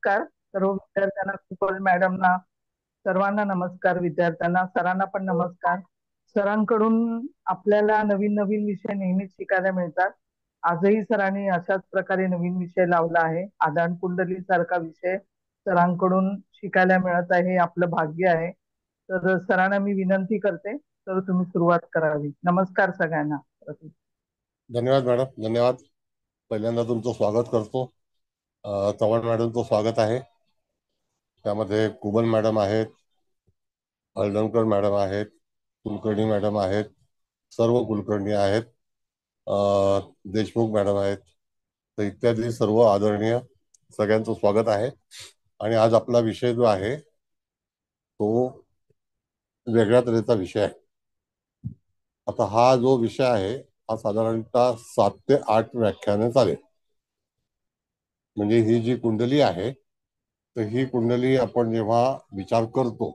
नमस्कार सर्व विद्यार्थ्यांना, कुपल मॅडमना, सर्वांना नमस्कार. विद्यार्थ्यांना, सरांना पण नमस्कार. सरांकडून आपल्याला नवीन नवीन विषय नेहमीच शिकायला मिळतात. आजही सरांनी अशाच प्रकारे नवीन विषय लावला आहे. आदान कुंडली सारखा विषय सरांकडून शिकायला मिळत आहे, हे आपलं भाग्य आहे. तर सरांना मी विनंती करते, तर तुम्ही सुरुवात करावी. नमस्कार सगळ्यांना. धन्यवाद मॅडम, धन्यवाद. पहिल्यांदा तुमचं स्वागत करतो. चव्हाण मॅडमचं स्वागत आहे. त्यामध्ये कुबल मॅडम आहेत, हळदणकर मॅडम आहेत, कुलकर्णी मॅडम आहेत, सर्व कुलकर्णी आहेत, देशमुख मॅडम आहेत, तर इत्यादी सर्व आदरणीय सगळ्यांचं स्वागत आहे. आणि आज आपला विषय जो आहे तो वेगळ्या तऱ्हेचा विषय आहे. आता हा जो विषय आहे हा साधारणतः 7 ते 8 व्याख्याने चालेल. म्हणजे ही जी कुंडली आहे तर ही कुंडली आपण जेव्हा विचार करतो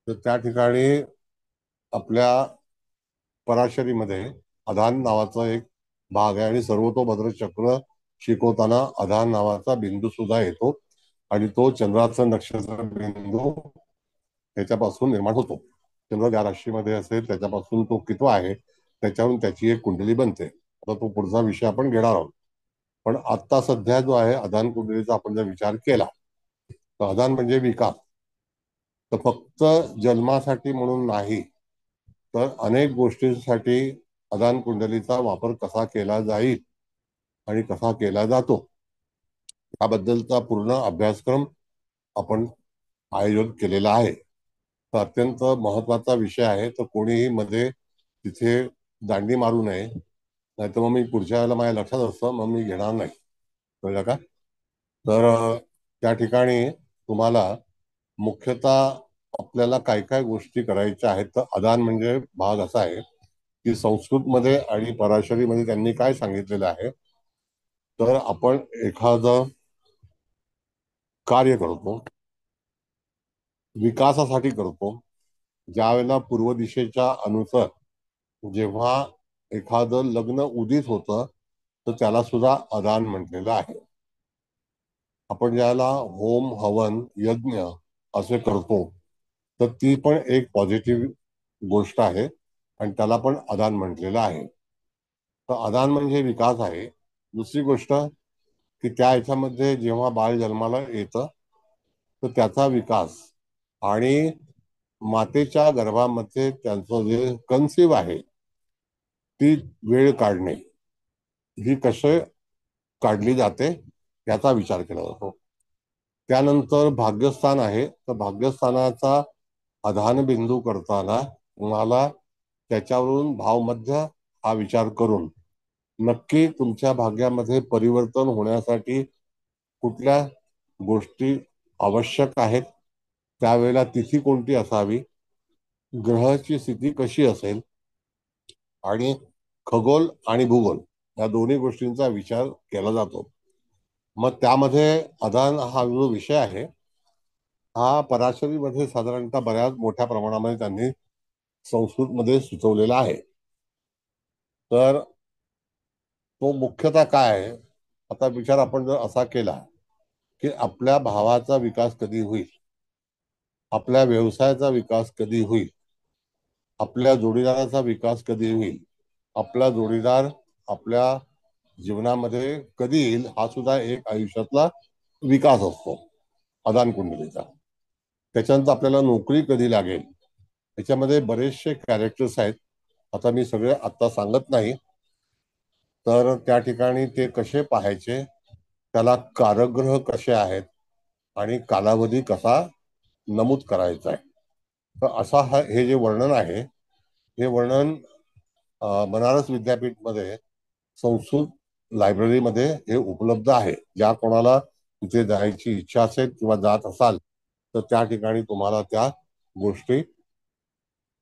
तर त्या ठिकाणी आपल्या पराशरीमध्ये अधान नावाचा एक भाग आहे आणि सर्वतोभद्र चक्र शिकवताना अधान नावाचा बिंदू सुद्धा येतो आणि तो चंद्राचा नक्षत्र बिंदू त्याच्यापासून निर्माण होतो. चंद्र ज्या राशीमध्ये असेल त्याच्यापासून तो कितवा आहे त्याच्यावरून त्याची एक कुंडली बनते. आता तो पुढचा विषय आपण घेणार आहोत. पण आता सध्या जो आहे अधान कुंडलीचा आपण जर विचार केला तर अधान म्हणजे विकास. तर फक्त जन्मासाठी म्हणून नाही तर अनेक गोष्टींसाठी अधान कुंडलीचा वापर कसा केला जाईल आणि कसा केला जातो याबद्दलचा पूर्ण अभ्यासक्रम आपण आयोजित केलेला आहे. तर अत्यंत महत्वाचा विषय आहे. तर कोणीही मध्ये तिथे दांडी मारू नये, नाहीतर मग मी पुढच्या वेळेला माझ्या लक्षात असतं मग मी घेणार नाही. कळलं का? तर त्या ठिकाणी तुम्हाला मुख्यतः आपल्याला काय काय गोष्टी करायच्या आहेत. तर अदान म्हणजे भाग असा आहे की संस्कृतमध्ये आणि पराशरीमध्ये त्यांनी काय सांगितलेलं आहे, तर आपण एखादं कार्य करतो, विकासासाठी करतो. ज्या वेळेला पूर्व दिशेच्या अनुसार जेव्हा एखादं लग्न उदित होतं तर त्याला सुद्धा अदान म्हटलेलं आहे. आपण ज्याला होम हवन यज्ञ असे करतो तर ती पण एक पॉझिटिव्ह गोष्ट आहे आणि त्याला पण अदान म्हटलेलं आहे. तर अदान म्हणजे विकास आहे. दुसरी गोष्ट की त्या ह्याच्यामध्ये जेव्हा बाळ जन्माला येतं तर त्याचा विकास आणि मातेच्या गर्भामध्ये त्यांचं जे कन्सिव्ह आहे ती वेळ काढणे ही कसे काढली जाते याचा विचार केला जातो. त्यानंतर भाग्यस्थान आहे. तर भाग्यस्थानाचा अधान बिंदू करताना तुम्हाला त्याच्यावरून भावमध्य हा विचार करून नक्की तुमच्या भाग्यामध्ये परिवर्तन होण्यासाठी कुठल्या गोष्टी आवश्यक आहेत, त्यावेळेला तिथी कोणती असावी, ग्रहाची स्थिती कशी असेल आणि खगोल आणि भूगोल या दोन्ही गोष्टींचा विचार केला जातो. मग त्यामध्ये अदान हा जो विषय आहे हा पराशरीमध्ये साधारणतः बऱ्याच मोठ्या प्रमाणामध्ये त्यांनी संस्कृतमध्ये सुचवलेला आहे. तर तो मुख्यतः काय आहे, आता विचार आपण जर असा केला की आपल्या भावाचा विकास कधी होईल, आपल्या व्यवसायाचा विकास कधी होईल, आपल्या जोडीदाराचा विकास कधी होईल, आपला जोडीदार आपल्या जीवनामध्ये कधी येईल, हा सुद्धा एक आयुष्यातला विकास असतो अदान कुंडलीचा. त्याच्यानंतर आपल्याला नोकरी कधी लागेल, याच्यामध्ये बरेचसे कॅरेक्टर्स आहेत. आता मी सगळे आता सांगत नाही. तर त्या ठिकाणी ते कसे पाहायचे, त्याला कारग्रह कसे आहेत आणि कालावधी कसा नमूद करायचा आहे. तर असा हे जे वर्णन आहे हे वर्णन बनारस विद्यापीठमध्ये संस्कृत लायब्ररीमध्ये हे उपलब्ध आहे. ज्या कोणाला तिथे जायची इच्छा असेल किंवा जात असाल तर त्या ठिकाणी तुम्हाला त्या गोष्टी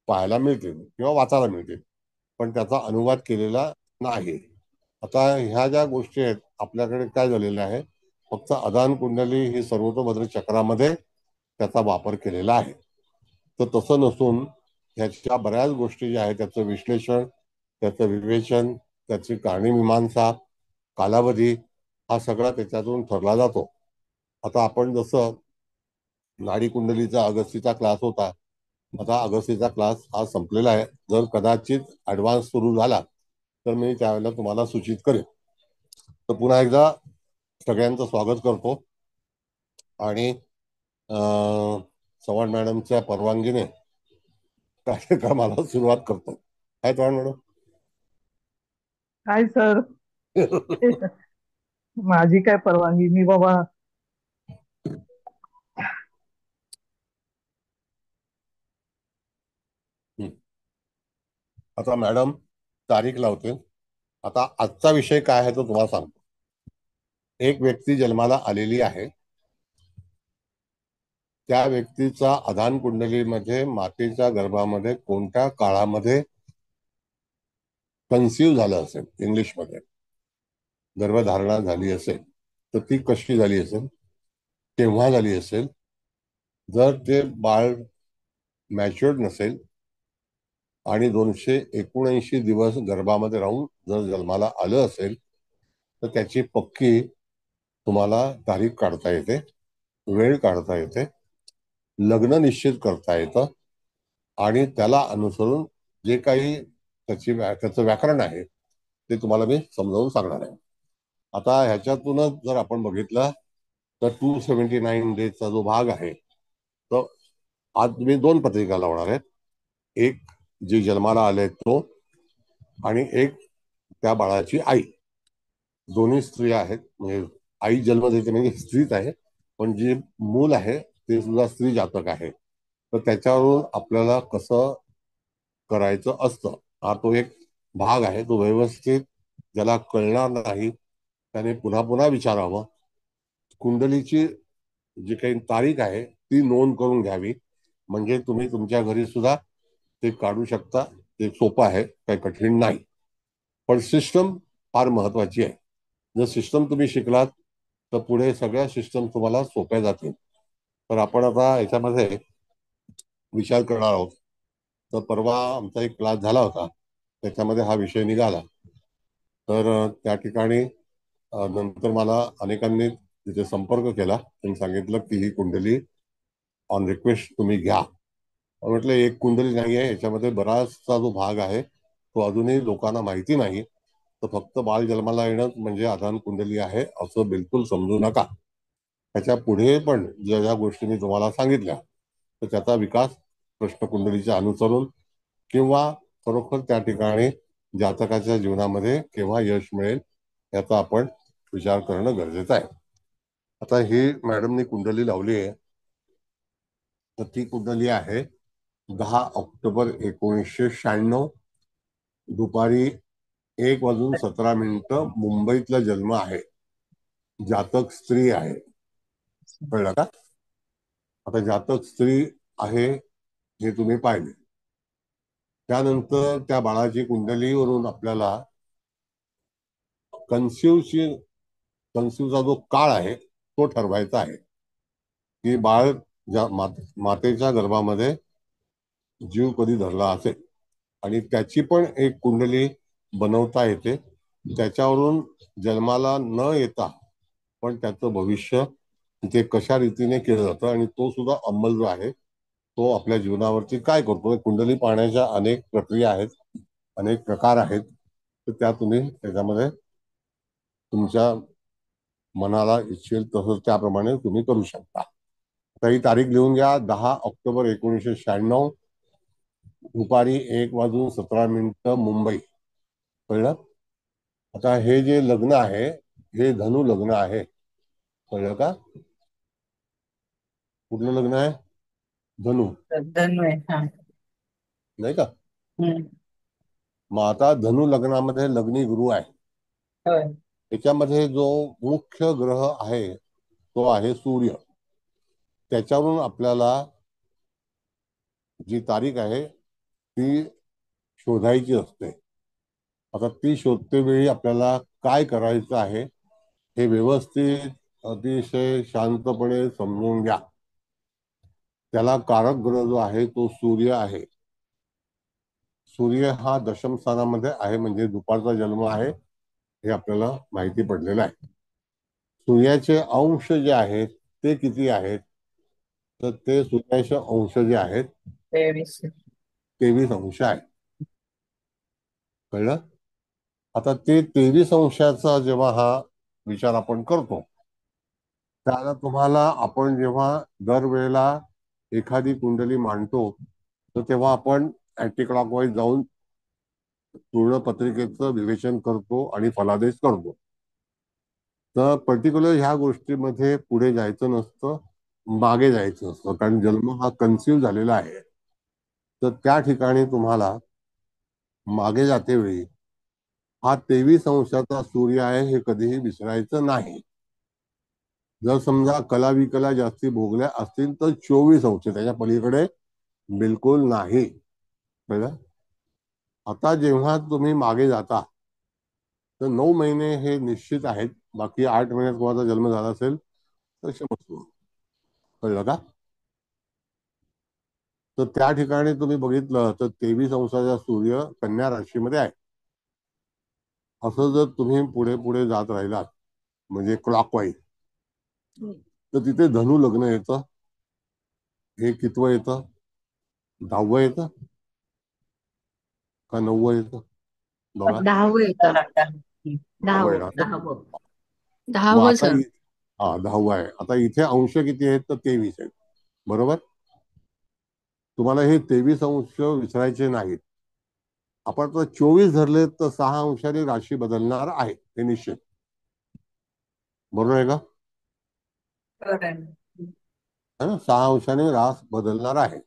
पाहायला मिळतील किंवा वाचायला मिळतील, पण त्याचा अनुवाद केलेला नाही. आता ह्या ज्या गोष्टी आहेत आपल्याकडे काय झालेलं आहे, फक्त अदान कुंडली ही सर्वतोभद्र चक्रामध्ये त्याचा वापर केलेला आहे. तर तसं नसून ह्याच्या बऱ्याच गोष्टी ज्या आहेत त्याचं विश्लेषण, त्याचं विवेचन, त्याची कारणी मीमांसा, कालावधी हा सगळा त्याच्यातून ठरला जातो. आता आपण जसं नाडी कुंडलीचा अगस्तीचा क्लास होता, आता अगस्तीचा क्लास हा संपलेला आहे. जर कदाचित ऍडव्हान्स सुरू झाला तर मी त्यावेळेला तुम्हाला सूचित करेन. तर पुन्हा एकदा सगळ्यांचं स्वागत करतो आणि चव्हाण मॅडमच्या परवानगीने कार्यक्रमाला सुरुवात करतो. काय चव्हाण मॅडम? काय सर? माझी काय परवानगी, मी बाबा. आता मॅडम तारीख लावते. आता आजचा विषय काय आहे तो तुम्हाला सांगतो. एक व्यक्ती जन्माला आलेली आहे. त्या व्यक्तीचा आधान कुंडलीमध्ये मातेच्या गर्भामध्ये कोणत्या काळामध्ये कन्सिव्ह झालं असेल, इंग्लिशमध्ये गर्भधारणा झाली असेल, तर ती कशी झाली असेल, केव्हा झाली असेल. जर ते बाळ मॅच्युअर्ड नसेल आणि 279 दिवस गर्भामध्ये राहून जर जन्माला आलं असेल तर त्याची पक्की तुम्हाला तारीख काढता येते, वेळ काढता येते, लग्न निश्चित करता येतं आणि त्याला अनुसरून जे काही त्याचं व्याकरण आहे ते तुम्हाला मी समजावून सांगणार आहे. आता ह्याच्यातूनच जर आपण बघितलं तर 279 डेजचा जो भाग आहे तो आज मी 2 पत्रिका लावणार आहेत. एक जी जन्माला आले तो आणि एक त्या बाळाची आई. दोन्ही स्त्रिया आहेत, म्हणजे आई जन्म देते म्हणजे स्त्रीच आहे, पण जे मूल आहे ते सुद्धा स्त्री जातक आहे. तर त्याच्यावरून आपल्याला कसं करायचं असतं हा तो एक भाग आहे. तो व्यवस्थित ज्याला कळणार नाही त्याने पुन्हा पुन्हा विचारावं. कुंडलीची जी काही तारीख आहे ती नोंद करून घ्यावी, म्हणजे तुम्ही तुमच्या घरी सुद्धा ते काढू शकता. ते सोपं आहे, काही कठीण नाही. पण सिस्टम फार महत्वाची आहे. जर सिस्टम तुम्ही शिकलात तर पुढे सगळ्या सिस्टम तुम्हाला सोप्या जातील. तर आपण आता याच्यामध्ये विचार करणार आहोत. तर परवा आमचा एक क्लास झाला होता, त्याच्यामध्ये हा विषय निघाला. तर त्या ठिकाणी नंतर मला अनेकांनी तिथे संपर्क केला. त्यांनी सांगितलं की ही कुंडली ऑन रिक्वेस्ट तुम्ही घ्या. म्हटलं एक कुंडली नाही आहे, याच्यामध्ये बराचसा जो भाग आहे तो अजूनही लोकांना माहिती नाही. तर फक्त बाळ जन्माला येणं म्हणजे आधान कुंडली आहे असं बिलकुल समजू नका. त्याच्या पुढे पण ज्या ज्या गोष्टी मी तुम्हाला सांगितल्या तर त्याचा विकास प्रश्नकुंडलीचे अनुसरून किंवा खरोखर त्या ठिकाणी जातकाच्या जीवनामध्ये केव्हा यश मिळेल याचा आपण विचार करणं गरजेचं आहे. आता ही मॅडमनी कुंडली लावली आहे, तर ती कुंडली आहे 10 ऑक्टोबर 1996, दुपारी 1 वाजून 17 मिनिटं मुंबईतला जन्म आहे. जातक स्त्री आहे. कळलं का? आता जातक स्त्री आहे हे तुम्ही पाहिले. त्यानंतर त्या बाळाची कुंडलीवरून आपल्याला कन्सिव्हचा जो काळ आहे तो ठरवायचा आहे की बाळ मातेच्या गर्भामध्ये जीव कधी धरला असेल. आणि त्याची पण एक कुंडली बनवता येते. त्याच्यावरून जन्माला न येता पण त्याचं भविष्य ते कशा रीतीने केलं जातं आणि तो सुद्धा अंमल जो आहे तो आपल्या जीवनावरती काय करतो. कुंडली पाहण्याच्या अनेक प्रक्रिया आहेत, अनेक प्रकार आहेत. तर त्या तुम्ही त्याच्यामध्ये तुमच्या मनाला इच्छेल तसं त्याप्रमाणे तुम्ही करू शकता. आता ही तारीख लिहून घ्या, 10 ऑक्टोबर 1996, दुपारी 1 वाजून 17 मिनिटं मुंबई. कळलं? आता हे जे लग्न आहे हे धनु लग्न आहे. कळलं का? कुठलं लग्न आहे? धनु. धन्य आहे. हा. नाही का? हम्म. मग आता धनु लग्नामध्ये लग्नी गुरु आहे. होय. त्याच्यामध्ये जो मुख्य ग्रह आहे तो आहे सूर्य. त्याच्यावरून आपल्याला जी तारीख आहे ती शोधायची असते. आता ती शोधते वेळी आपल्याला काय करायचं आहे हे व्यवस्थित अतिशय शांतपणे समजून घ्या. त्याला कारक ग्रह जो आहे तो सूर्य आहे. सूर्य हा दशम स्थानामध्ये आहे, म्हणजे दुपारचा जन्म आहे हे आपल्याला माहिती पडलेलं आहे. सूर्याचे अंश जे आहेत ते किती आहेत? तर ते सूर्याचे अंश जे आहेत 23 अंश आहे. कळलं? आता ते 23 अंशाचा जेव्हा हा विचार आपण करतो, त्याला तुम्हाला आपण जेव्हा दरवेळेला एखादी कुंडली मांडतो, तर तेव्हा आपण अँटी क्लॉकवाईज जाऊन पूर्ण पत्रिकेचं विवेचन करतो आणि फलादेश करतो. तर पर्टिक्युलर ह्या गोष्टीमध्ये पुढे जायचं नसतं, मागे जायचं असतं, कारण जन्म हा कन्सिव्ह झालेला आहे. तर त्या ठिकाणी तुम्हाला मागे जाते वेळी हा 23 अंशाचा सूर्य आहे हे कधीही विसरायचं नाही. जर समजा कला विकला जास्ती भोगल्या असतील तर 24 अंश, त्याच्या पलीकडे बिलकुल नाही. कळलं? आता जेव्हा तुम्ही मागे जाता तर 9 महिने हे निश्चित आहेत. बाकी 8 महिन्यात कोणाचा जन्म झाला असेल तर क्षमस्व. कळलं का? तर त्या ठिकाणी तुम्ही बघितलं तर 23 अंशाचा सूर्य कन्या राशीमध्ये आहे. असं जर तुम्ही पुढे पुढे जात राहिलात म्हणजे क्लॉकवाईज, तर तिथे धनु लग्न येतं. हे कितवं येतं? 10वं येतं का 9वं येतं? बघा. 10वं येतं. 10वं 10वं. येणार. 10वं. मग 10वं आता सर. हा 10वं आहे. आता इथे अंश किती आहेत? तर 23 आहेत. बरोबर? तुम्हाला हे 23 अंश विसरायचे नाहीत. आपण तर 24 धरले तर 6 अंशाने राशी बदलणार आहे, हे निश्चित. बरोबर आहे का? है ना? 6 अंशाने रास बदलणार आहे.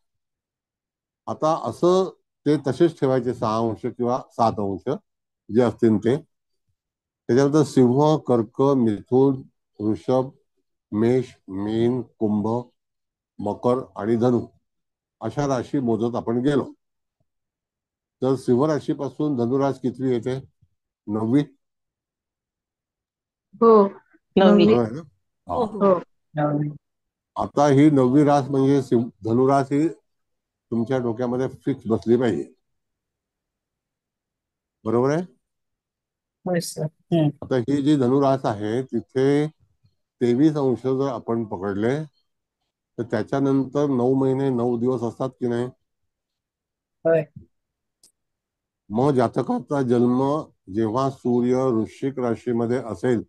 आता असं ते तसेच ठेवायचे 6 अंश किंवा 7 अंश जे असतील ते. त्याच्यानंतर सिंह, कर्क, मिथुन, वृषभ, मेष, मीन, कुंभ, मकर आणि धनु अशा राशी मोजत आपण गेलो. तर सिंह राशीपासून धनुराश कितवी येते? 9वी. हो. 9वी. बरोबर आहे ना? हा. हो. आता ही 9वी रास म्हणजे धनुरास ही तुमच्या डोक्यामध्ये फिक्स बसली पाहिजे. बरोबर आहे? आता ही जी धनुरास आहे तिथे 23 अंश जर आपण पकडले तर त्याच्यानंतर 9 महिने 9 दिवस असतात की नाही? मग जातकाचा जन्म जेव्हा सूर्य वृश्चिक राशीमध्ये असेल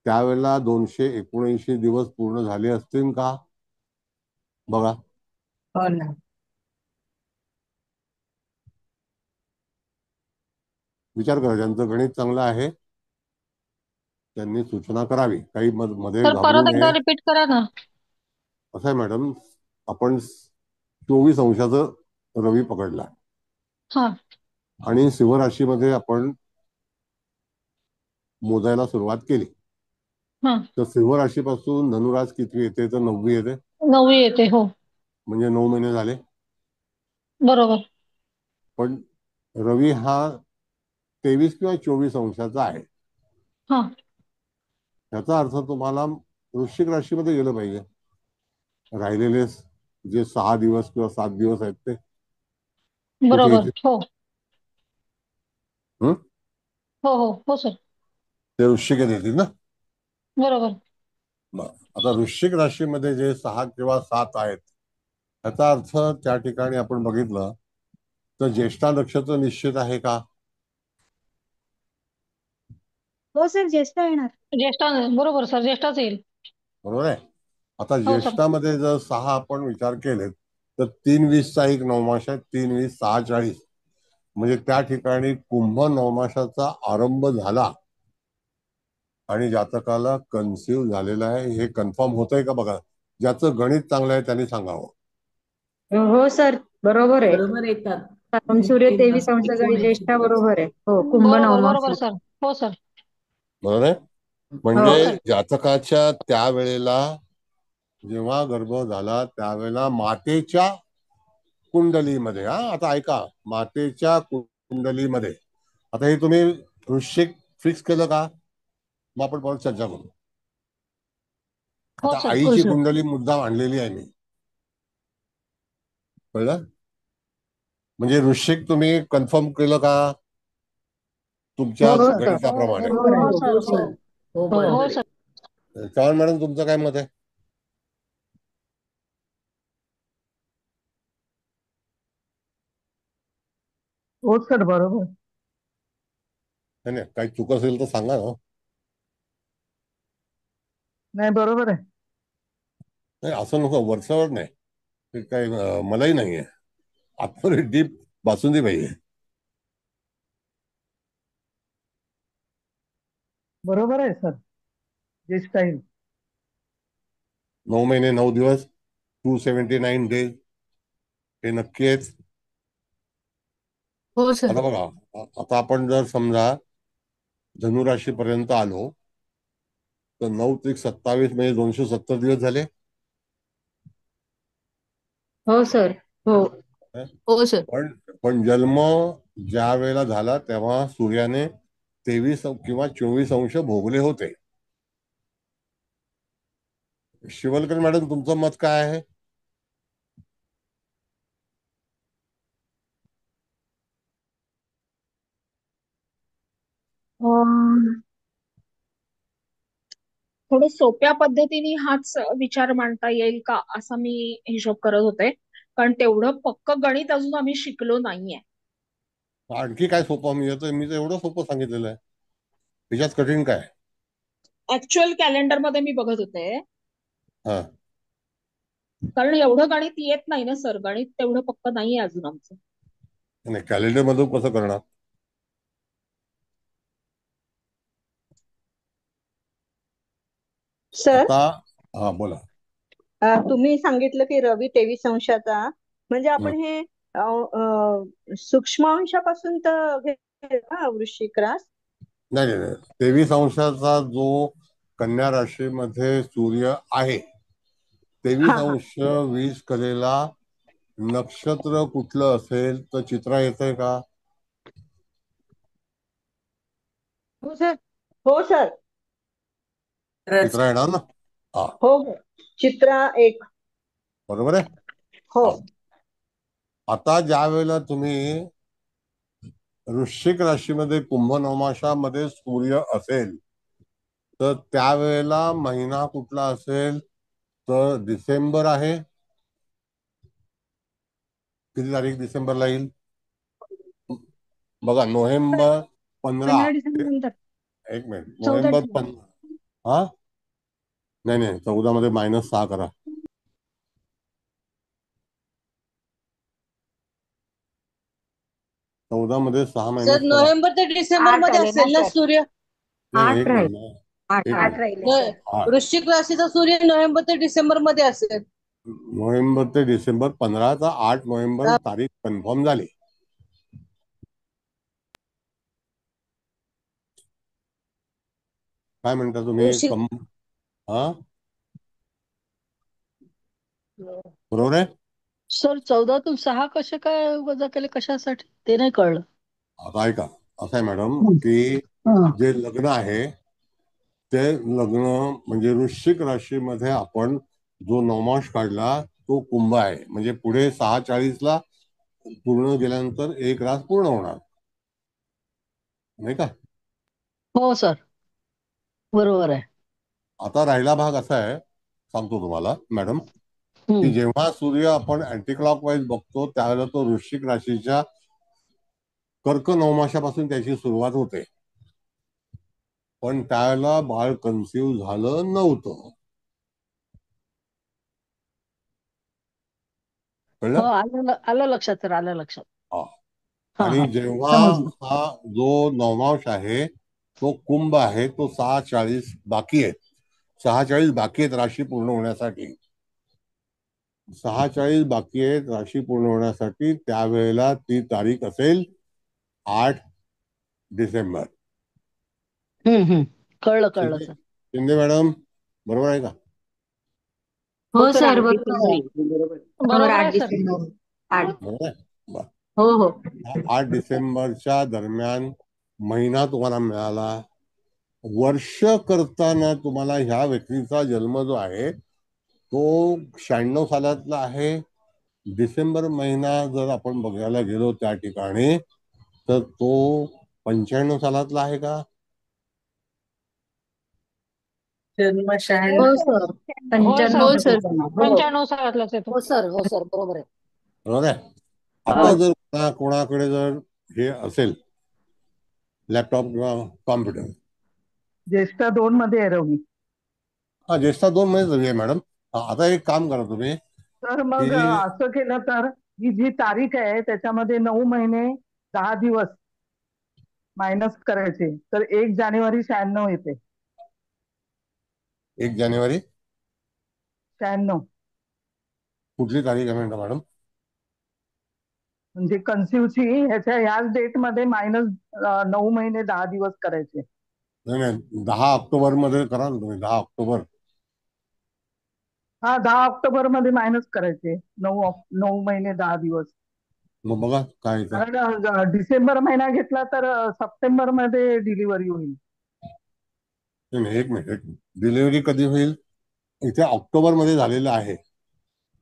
त्यावेळेला 279 दिवस पूर्ण झाले असतील का? बघा. हो ना. विचार करा. ज्यांचं गणित चांगलं आहे त्यांनी सूचना करावी. काही मध्ये सर घाबरू परत एकदा नये. रिपीट करा ना. असं आहे मॅडम, आपण 24 अंशाचं रवी पकडला हा. आणि सिंह राशीमध्ये आपण मोजायला सुरुवात केली. हा. तर सिंह राशीपासून धनुरास किती येते? तर 9वी येते. 9वी येते. हो. म्हणजे 9 महिने झाले. बरोबर. पण रवी हा 23 किंवा 24 अंशाचा आहे. हा. याचा अर्थ तुम्हाला वृश्चिक राशीमध्ये गेलं पाहिजे. राहिलेले जे 6 दिवस किंवा 7 दिवस आहेत ते कुठे बरोबर. येतील? हो हं? हो हो हो सर. ते वृश्चिकेत येतील ना. बरोबर. आता वृश्चिक राशीमध्ये जे 6 किंवा 7 आहेत याचा अर्थ त्या ठिकाणी आपण बघितलं तर ज्येष्ठा नक्षत्र निश्चित आहे का? हो सर, ज्येष्ठ येणार. ज्येष्ठा. बरोबर सर, ज्येष्ठाच येईल. बरोबर आहे. आता हो सर. ज्येष्ठामध्ये जर 6 आपण विचार केले तर 3/20चा एक नवमास आहे. 3/20 6/40 म्हणजे त्या ठिकाणी कुंभ नवमासाचा आरंभ झाला आणि जातकाला कन्सिव्ह झालेला आहे. हे कन्फर्म होतंय का बघा. ज्याचं गणित चांगलं आहे त्यांनी सांगावं. हो सर, बरोबर आहे. बरोबर येतात. कारण सूर्य 23 अंशाचा आणि ज्येष्ठा बरोबर आहे. हो, कुंभ बरोबर नवमास. बरोबर सर. हो सर. बरोबर आहे. हो म्हणजे सर. जातकाच्या त्यावेळेला जेव्हा गर्भ झाला त्यावेळेला मातेच्या कुंडलीमध्ये, आता ऐका, मातेच्या कुंडलीमध्ये, आता हे तुम्ही वृश्चिक फिक्स केलं का? मग आपण परत चर्चा करू. हो आता सर. आईची कुंडली मुद्दाम आणलेली आहे मी. कळलं? म्हणजे वृश्चिक तुम्ही कन्फर्म केलं का तुमच्या हो सर. गणिताप्रमाणे? हो सर. हो हो बरोबर सर. आहे. चव्हाण मॅडम तुमचं काय मत आहे? हो सर, बरोबर. नाही नाही, काही चूक असेल तर सांगा ना. नाही, बरोबर आहे. नाही असं नको, वरच्यावर नाही. ते काही मलाही नाहीये. आतमध्ये डीप बासुंदी पाहिजे. बरोबर आहे सर. जे स्टाईल. 9 महिने 9 दिवस, 279 days, हे नक्की आहेत. हो सर. आता बघा, आता आपण जर समजा धनुराशी पर्यंत आलो तर 9 त्रिक 27 म्हणजे 270 दिवस झाले. हो सर. हो. हो सर. पण पण जन्म ज्या वेळेला झाला तेव्हा सूर्याने 23 किंवा 24 अंश भोगले होते. शिवलकर मॅडम, तुमचं मत काय आहे? अं, थोडं सोप्या पद्धतीने हाच विचार मांडता येईल का असा मी हिशोब करत होते. कारण तेवढं पक्क गणित अजून आम्ही शिकलो नाहीये. आणखी काय सोपं मी तर एवढं सोपं सांगितलेलं आहे. त्याच्यात कठीण काय? ऍक्च्युअल कॅलेंडर मध्ये मी बघत होते, हा, कारण एवढं गणित येत नाही ना सर, गणित तेवढं पक्क नाहीये अजून आमचं. नाही, कॅलेंडर मधून कसं करणार? सर, आता हा बोला. तुम्ही सांगितलं की रवी 23 अंशाचा, म्हणजे हं. आपण हे सूक्ष्म अंशापासून तर वृश्चिक रास. नाही नाही नाही, 23 अंशाचा जो कन्या राशीमध्ये सूर्य आहे, 23 हा हा अंश 20 कलेला नक्षत्र कुठलं असेल तर चित्रा येतंय का? हो सर. हो सर. चित्रा येणार ना? हा, हो हो. चित्रा एक. बरोबर आहे. हो. हा. आता ज्या वेळेला तुम्ही वृश्चिक राशीमध्ये कुंभ नवमाशामध्ये सूर्य असेल तर त्यावेळेला महिना कुठला असेल तर डिसेंबर आहे. किती तारीख डिसेंबरला येईल बघा? नोव्हेंबर 15. 15 डिसेंबर नंतर. एक मिनिट, 14 नोव्हेंबर डिसेंबर. हा, नाही नाही, 14 मध्ये -6 करा. 14 मध्ये 6 सर मायनस करा. नोव्हेंबर ते डिसेंबर 8 मध्ये आले ना असेल ना सर. सूर्य? नाही, 8 एक राहील. मिनिट, 8 एक 8 मिनिट. राहिले सर. वृश्चिक राशीचा सूर्य नोव्हेंबर ते डिसेंबर मध्ये असेल. नोव्हेंबर ते डिसेंबर 15 तर 8 नोव्हेंबर हा. तारीख कन्फर्म झाली. काय म्हणता तुम्ही? वृश्चिक हा, बरोबर आहे. सर 14तून 6 कसे काय वजा केले, कशासाठी ते नाही कळलं. आता ऐका, असं आहे मॅडम की जे लग्न आहे ते लग्न म्हणजे वृश्चिक राशीमध्ये आपण जो नवमाश काढला तो कुंभ आहे, म्हणजे पुढे 6:40 पूर्ण गेल्यानंतर एक रास पूर्ण होणार, नाही का? हो सर, बरोबर आहे. आता राहिला भाग असा आहे, सांगतो तुम्हाला मॅडम, की हम्म. जेव्हा सूर्य आपण अँटी क्लॉकवाईज बघतो त्यावेळेला तो वृश्चिक राशीच्या कर्क नवमाशापासून त्याची सुरुवात होते. पण त्यावेळेला बाळ कन्सिव्ह झालं नव्हतं. हो, कळलं? आलं लक्षात सर, आलं लक्षात. हा. हा आणि हा, जेव्हा समजलं. हा जो नवमांश आहे तो कुंभ आहे, तो 6:40 बाकी आहेत. 6:40 बाकी आहेत राशी पूर्ण होण्यासाठी. 6:40 बाकी आहेत राशी पूर्ण होण्यासाठी. त्यावेळेला ती तारीख असेल 8 डिसेंबर. कळलं शिंदे सर. शिंदे मॅडम, बरोबर आहे का? हो हो सर, सर, 8 बरोबर डिसेंबर. आहे. बरोबर, बरोबर 8 आहे सर. डिसेंबर. 8. बरोबर आहे. बरं. हो हो. 8 डिसेंबरच्या दरम्यान महिना तुम्हाला मिळाला. वर्ष करताना तुम्हाला ह्या व्यक्तीचा जन्म जो आहे तो 96 सालातला आहे. डिसेंबर महिना जर आपण बघायला गेलो त्या ठिकाणी तर तो 95 सालातला आहे का? जन्म हो 96. सर. होय 95 सर, हो मध्ये सर. जन्म. हो. 95 सालातलाच आहे तो. हो सर, हो सर, बरोबर आहे. बरोबर आहे. हो. आता जर कोणाकडे जर हे असेल लॅपटॉप किंवा कॉम्प्युटर. ज्येष्ठ 2 मध्ये आहे रवी. हा, ज्येष्ठा 2 मध्ये रवी आहे मॅडम. आता एक काम करा तुम्ही तर मग की असं केलं तर ही जी तारीख आहे त्याच्यामध्ये 9 महिने 10 दिवस मायनस करायचे, तर 1 जानेवारी 96 येते. 1 जानेवारी 96 कुठली तारीख आहे मॅडम? म्हणजे कन्सिव्हची ह्याच डेट मध्ये मायनस 9 महिने 10 दिवस करायचे. नाही नाही, 10 ऑक्टोबर मध्ये करा ना तुम्ही. 10 ऑक्टोबर. हा, 10 ऑक्टोबर मध्ये मायनस करायचे 9 महिने 10 दिवस. मग बघा काय येतं. कारण डिसेंबर महिना घेतला तर सप्टेंबर मध्ये डिलिव्हरी होईल. नाही नाही, एक मिनिट. डिलिव्हरी कधी होईल? इथे ऑक्टोबर मध्ये झालेलं आहे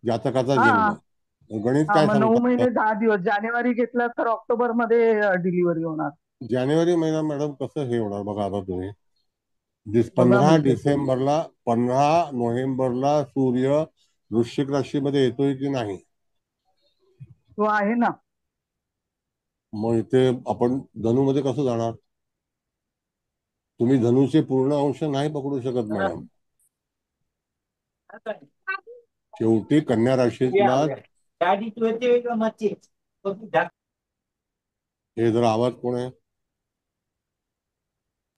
जातकाचा हा जन्म. गणित हा, काय मग 9 सांगतात? महिने 10 दिवस जानेवारी घेतला तर ऑक्टोबर मध्ये डिलिव्हरी होणार. जानेवारी महिना मॅडम कसं हे होणार बघा आता तुम्ही. बघा 15 म्हणजे डिसेंबरला 15 नोव्हेंबरला सूर्य वृश्चिक राशीमध्ये येतोय की नाही? तो आहे ना. मग इथे आपण धनुमध्ये कसं जाणार? तुम्ही धनुचे पूर्ण अंश नाही पकडू शकत मॅडम. शेवटी कन्या राशीतला. हे जरा आवाज कोण आहे?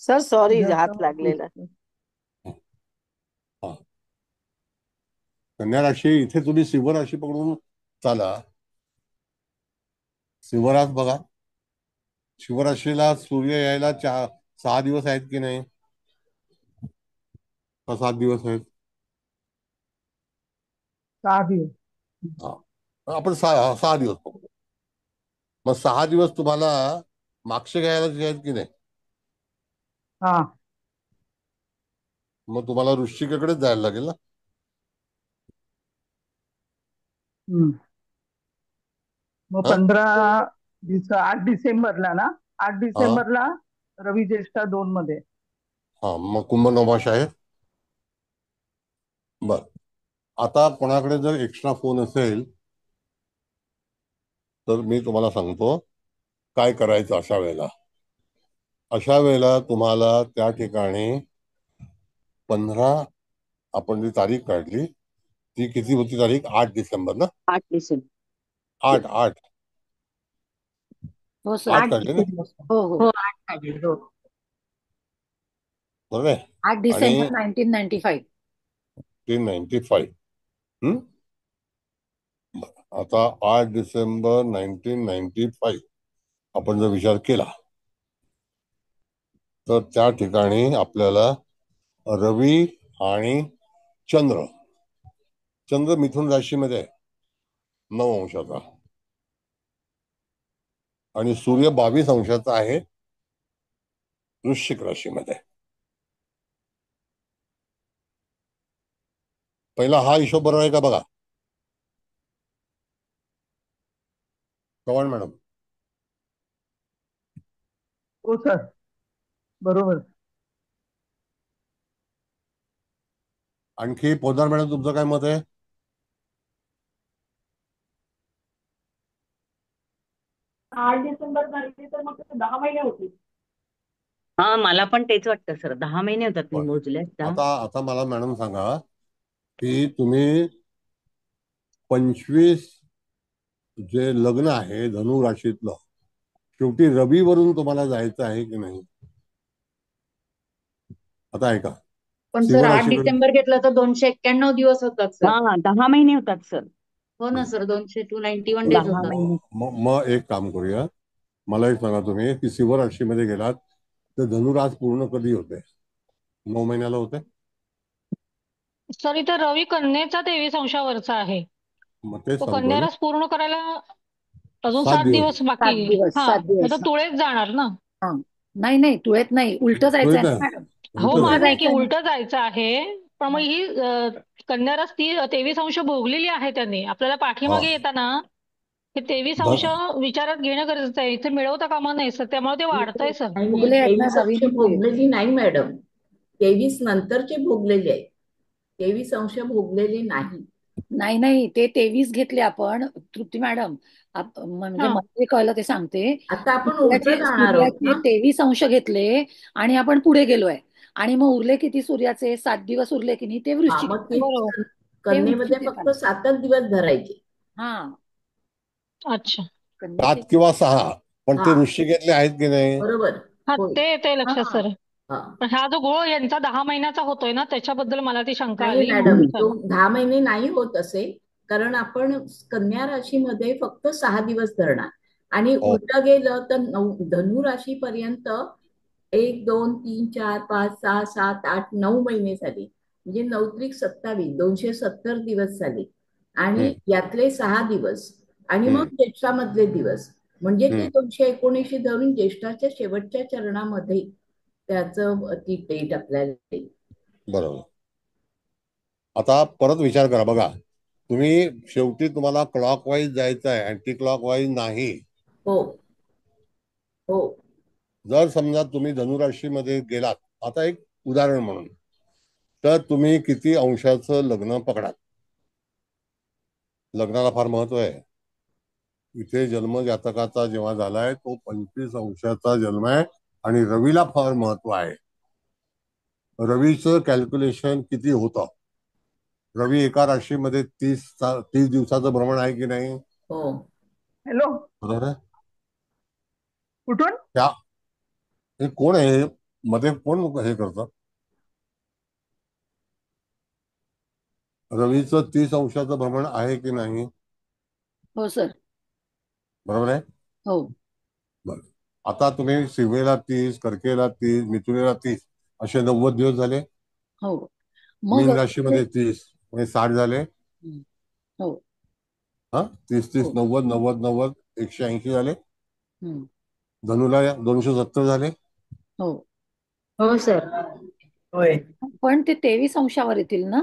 सर सॉरी, सुजाता हात लागलेला. हा, कन्या राशी. इथे तुम्ही सिंह राशी पकडून चाला. सिंह रास बघा. सिंह राशीला सूर्य यायला 6 दिवस आहेत की नाही? का 7 दिवस आहेत? 6 दिवस. हा, आपण 6 दिवस पकडू. मग 6 दिवस तुम्हाला मागचे घ्यायला आहेत की नाही? हा, मग तुम्हाला वृश्चिकेकडेच जायला लागेल ना. हम्म. मग हा 8 डिसेंबरला ना, 8 हा डिसेंबरला रवी ज्येष्ठा 2 मध्ये. हा, मग कुंभ नवमाश आहे. बर, आता कोणाकडे जर एक्स्ट्रा फोन असेल तर मी तुम्हाला सांगतो काय करायचं अशा वेळेला. अशा वेळेला तुम्हाला त्या ठिकाणी 15, आपण जी तारीख काढली ती किती होती तारीख? 8 डिसेंबर ना? 8 डिसेंबर. 8 8 हो सर. 8 काढले ना? हो हो. 8 काढले. हो. बरोबर आहे. 8 आणि डिसेंबर 1995. 1995. आता 8 डिसेंबर 1995 आपण जर विचार केला तर त्या ठिकाणी आपल्याला रवी आणि चंद्र. चंद्र मिथुन राशीमध्ये आहे 9 अंशाचा, आणि सूर्य 22 अंशाचा आहे वृश्चिक राशीमध्ये. पहिला हा हिशोब बरोबर आहे का बघा चव्हाण मॅडम. हो सर, बरोबर. आणखी पोद्दार मॅडम, तुमचं काय मत आहे? 8 डिसेंबर झाली तर मग 10 महिने होतील. हा, मला पण तेच वाटतं सर. 10 महिने होतात मी मोजले. आता आता मला मॅडम सांगा की तुम्ही 25 जे लग्न आहे धनु राशीतलं, शेवटी रवीवरून तुम्हाला जायचं आहे की नाही? आता ऐका. पण सिंह सर 8 राशीकडे डिसेंबर घेतला तर 291 दिवस होतात सर. हा, 10 महिने होतात सर. हो ना सर, 291 डेज 10 होतात. महिने. मग एक काम करूया. मला एक सांगा तुम्ही की सिंह राशीमध्ये गेलात तर धनुरास पूर्ण कधी होते? 9 महिन्याला होते. सर इथं रवी कन्येचा 23 अंशावरचा आहे. मग तेच तो सांगतोय कन्या ना. रास पूर्ण करायला अजून 7 7 दिवस. दिवस 7 बाकी आहे. दिवस. हा, 7 मग दिवस. तर तुळेच जाणार ना. हा. नाही नाही, तुळेत नाही, उलट जायचं तुळीत आहे ना आहे. मॅडम. हो, उलटं मान्य जायचं. आहे की जायचं आहे. उलट जायचं आहे. पण मग ही कन्या रास 23 अंश भोगलेली आहे त्याने. आपल्याला हा, पाठीमागे येताना हे 23 अंश विचारात घेणं गरजेचं आहे. इथे मिळवता कामा नाही सर, त्यामुळे ते वाढतंय सर. नाही भोगले आहेत ना 23 अंश रवीने ते. भोगलेली नाही मॅडम. 23 नंतरची भोगलेली आहे. 23 अंश भोगलेली नाही. नाही नाही, ते 23 घेतले आपण तृप्ती मॅडम. म्हणजे हा. मला जे कळलं ते सांगते. आता आपण उलट सूर्याचे जाणार आहोत सूर्याचे ना. 23 अंश घेतले आणि आपण पुढे गेलोय. आणि मग उरले किती सूर्याचे 7 दिवस उरले की नाही, ते हा, मग वृश्चिक ती बरोबर. ते कन्येमध्ये वृश्चिक फक्त येतात. 7च दिवस धरायचे. हा, अच्छा. कन्येचे 7 किंवा 6, पण हा, ते वृश्चिकेतले आहेत की नाही? बरोबर. हा, होय. ते लक्षात हा. सर. हा. पण हा जो घोळ यांचा 10 महिन्याचा होतोय ना, त्याच्याबद्दल मला ती शंका नाही आली म्हणून मॅडम, तो विचारलं. 10 महिने नाही होत असे. कारण आपण कन्या राशीमध्ये फक्त 6 दिवस धरणार आणि हो. उलट गेलं तर धनु राशीपर्यंत 1, 2, 3, 4, 5, 6, 7, 8, 9 महिने झाले. म्हणजे 9 त्रिक 27, 270 दिवस झाले. आणि हम्म, यातले 6 दिवस आणि मग हम्म, ज्येष्ठामधले दिवस, म्हणजे ते हम्म. 279 धरून ज्येष्ठाच्या शेवटच्या चरणामध्ये त्याचं ती डेट आपल्याला येईल. बरोबर. आता परत विचार करा बघा, तुम्ही शेवटी तुम्हाला क्लॉकवाईज जायचं आहे, अँटी क्लॉकवाईज नाही. हो हो जर समजा तुम्ही धनुराशीमध्ये गेलात, आता एक उदाहरण म्हणून, तर तुम्ही किती अंशाचं लग्न पकडाल. लग्नाला फार महत्व आहे. इथे जन्म जातकाचा जेव्हा झालाय तो 25 अंशाचा जन्म आहे आणि रवीला फार महत्व आहे. रवीचं कॅल्क्युलेशन किती होतं? रवी एका राशीमध्ये 30 दिवसाचं भ्रमण आहे की नाही? हो. हॅलो, बरोबर आहे. कुठून? त्या हे कोण आहे मध्ये, कोण हे करतं? रवीचं 30 अंशाचं भ्रमण आहे की नाही? हो सर. बरोबर आहे. हो बरं, आता तुम्ही सिंहेला 30, कर्केला 30, मिथुनेला 30, असे 90 दिवस झाले. हो. मग मीन राशीमध्ये 30 म्हणजे 60 झाले. हो हा, 30, हो 90, 90, 90, 180 झाले. हम्म, धनुला 270 झाले. हो. हो सर. होय. पण ते 23 अंशावर येतील ना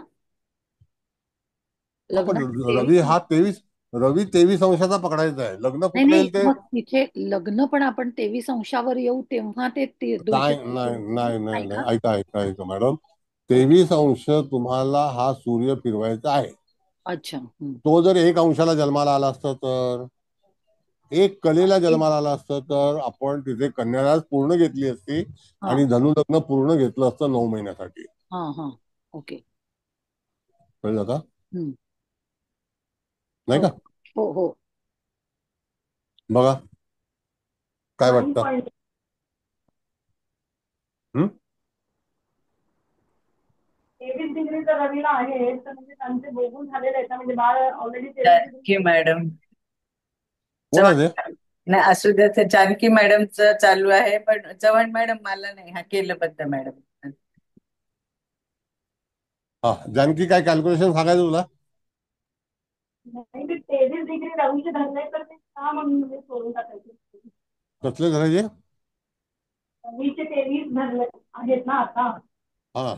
आपण लग्न? रवी हा 23, रवी 23 अंशाचा पकडायचा आहे. लग्न नाही कुठलं नाही, येईल ते? मग तिथे लग्न पण आपण 23 अंशावर येऊ तेव्हा ते नाही 270 नाही नाही नाही नाही नाही, का? ऐका ऐका ऐका मॅडम, ओके. 23 अंश तुम्हाला हा सूर्य फिरवायचा आहे. अच्छा. तो जर 1 अंशाला जन्माला आला असता, तर 1 कलेला जन्माला आला असतं, तर आपण तिथे कन्याराज पूर्ण घेतली असती हा आणि धनुलग्न पूर्ण घेतलं असतं 9 महिन्यासाठी. हा हा. ओके. कळलं का? हम्म. नाही हो का? हो हो. बघा काय नाही वाटतं? पण हम्म? 23 डिग्री तर रवीला आहे, तर म्हणजे त्यांचे बघून झालेले आहेत ना, म्हणजे बाळ ऑलरेडी 23 जानकी मॅडम कोण आहे ते? चव्हाण. नाही असू द्या, ते जानकी मॅडमचं चालू आहे, पण चव्हाण मॅडम मला नाही. हा केलं बद्द मॅडम. हा, जानकी काय कॅल्क्युलेशन सांगायचं तुला? नाही, ते 23 डिग्री रवीचे धरले तर ते का म्हणून म्हणजे सोडून टाकायचे. कसले धरायचे? रवीचे 23 धरले आहेत ना आता. हा,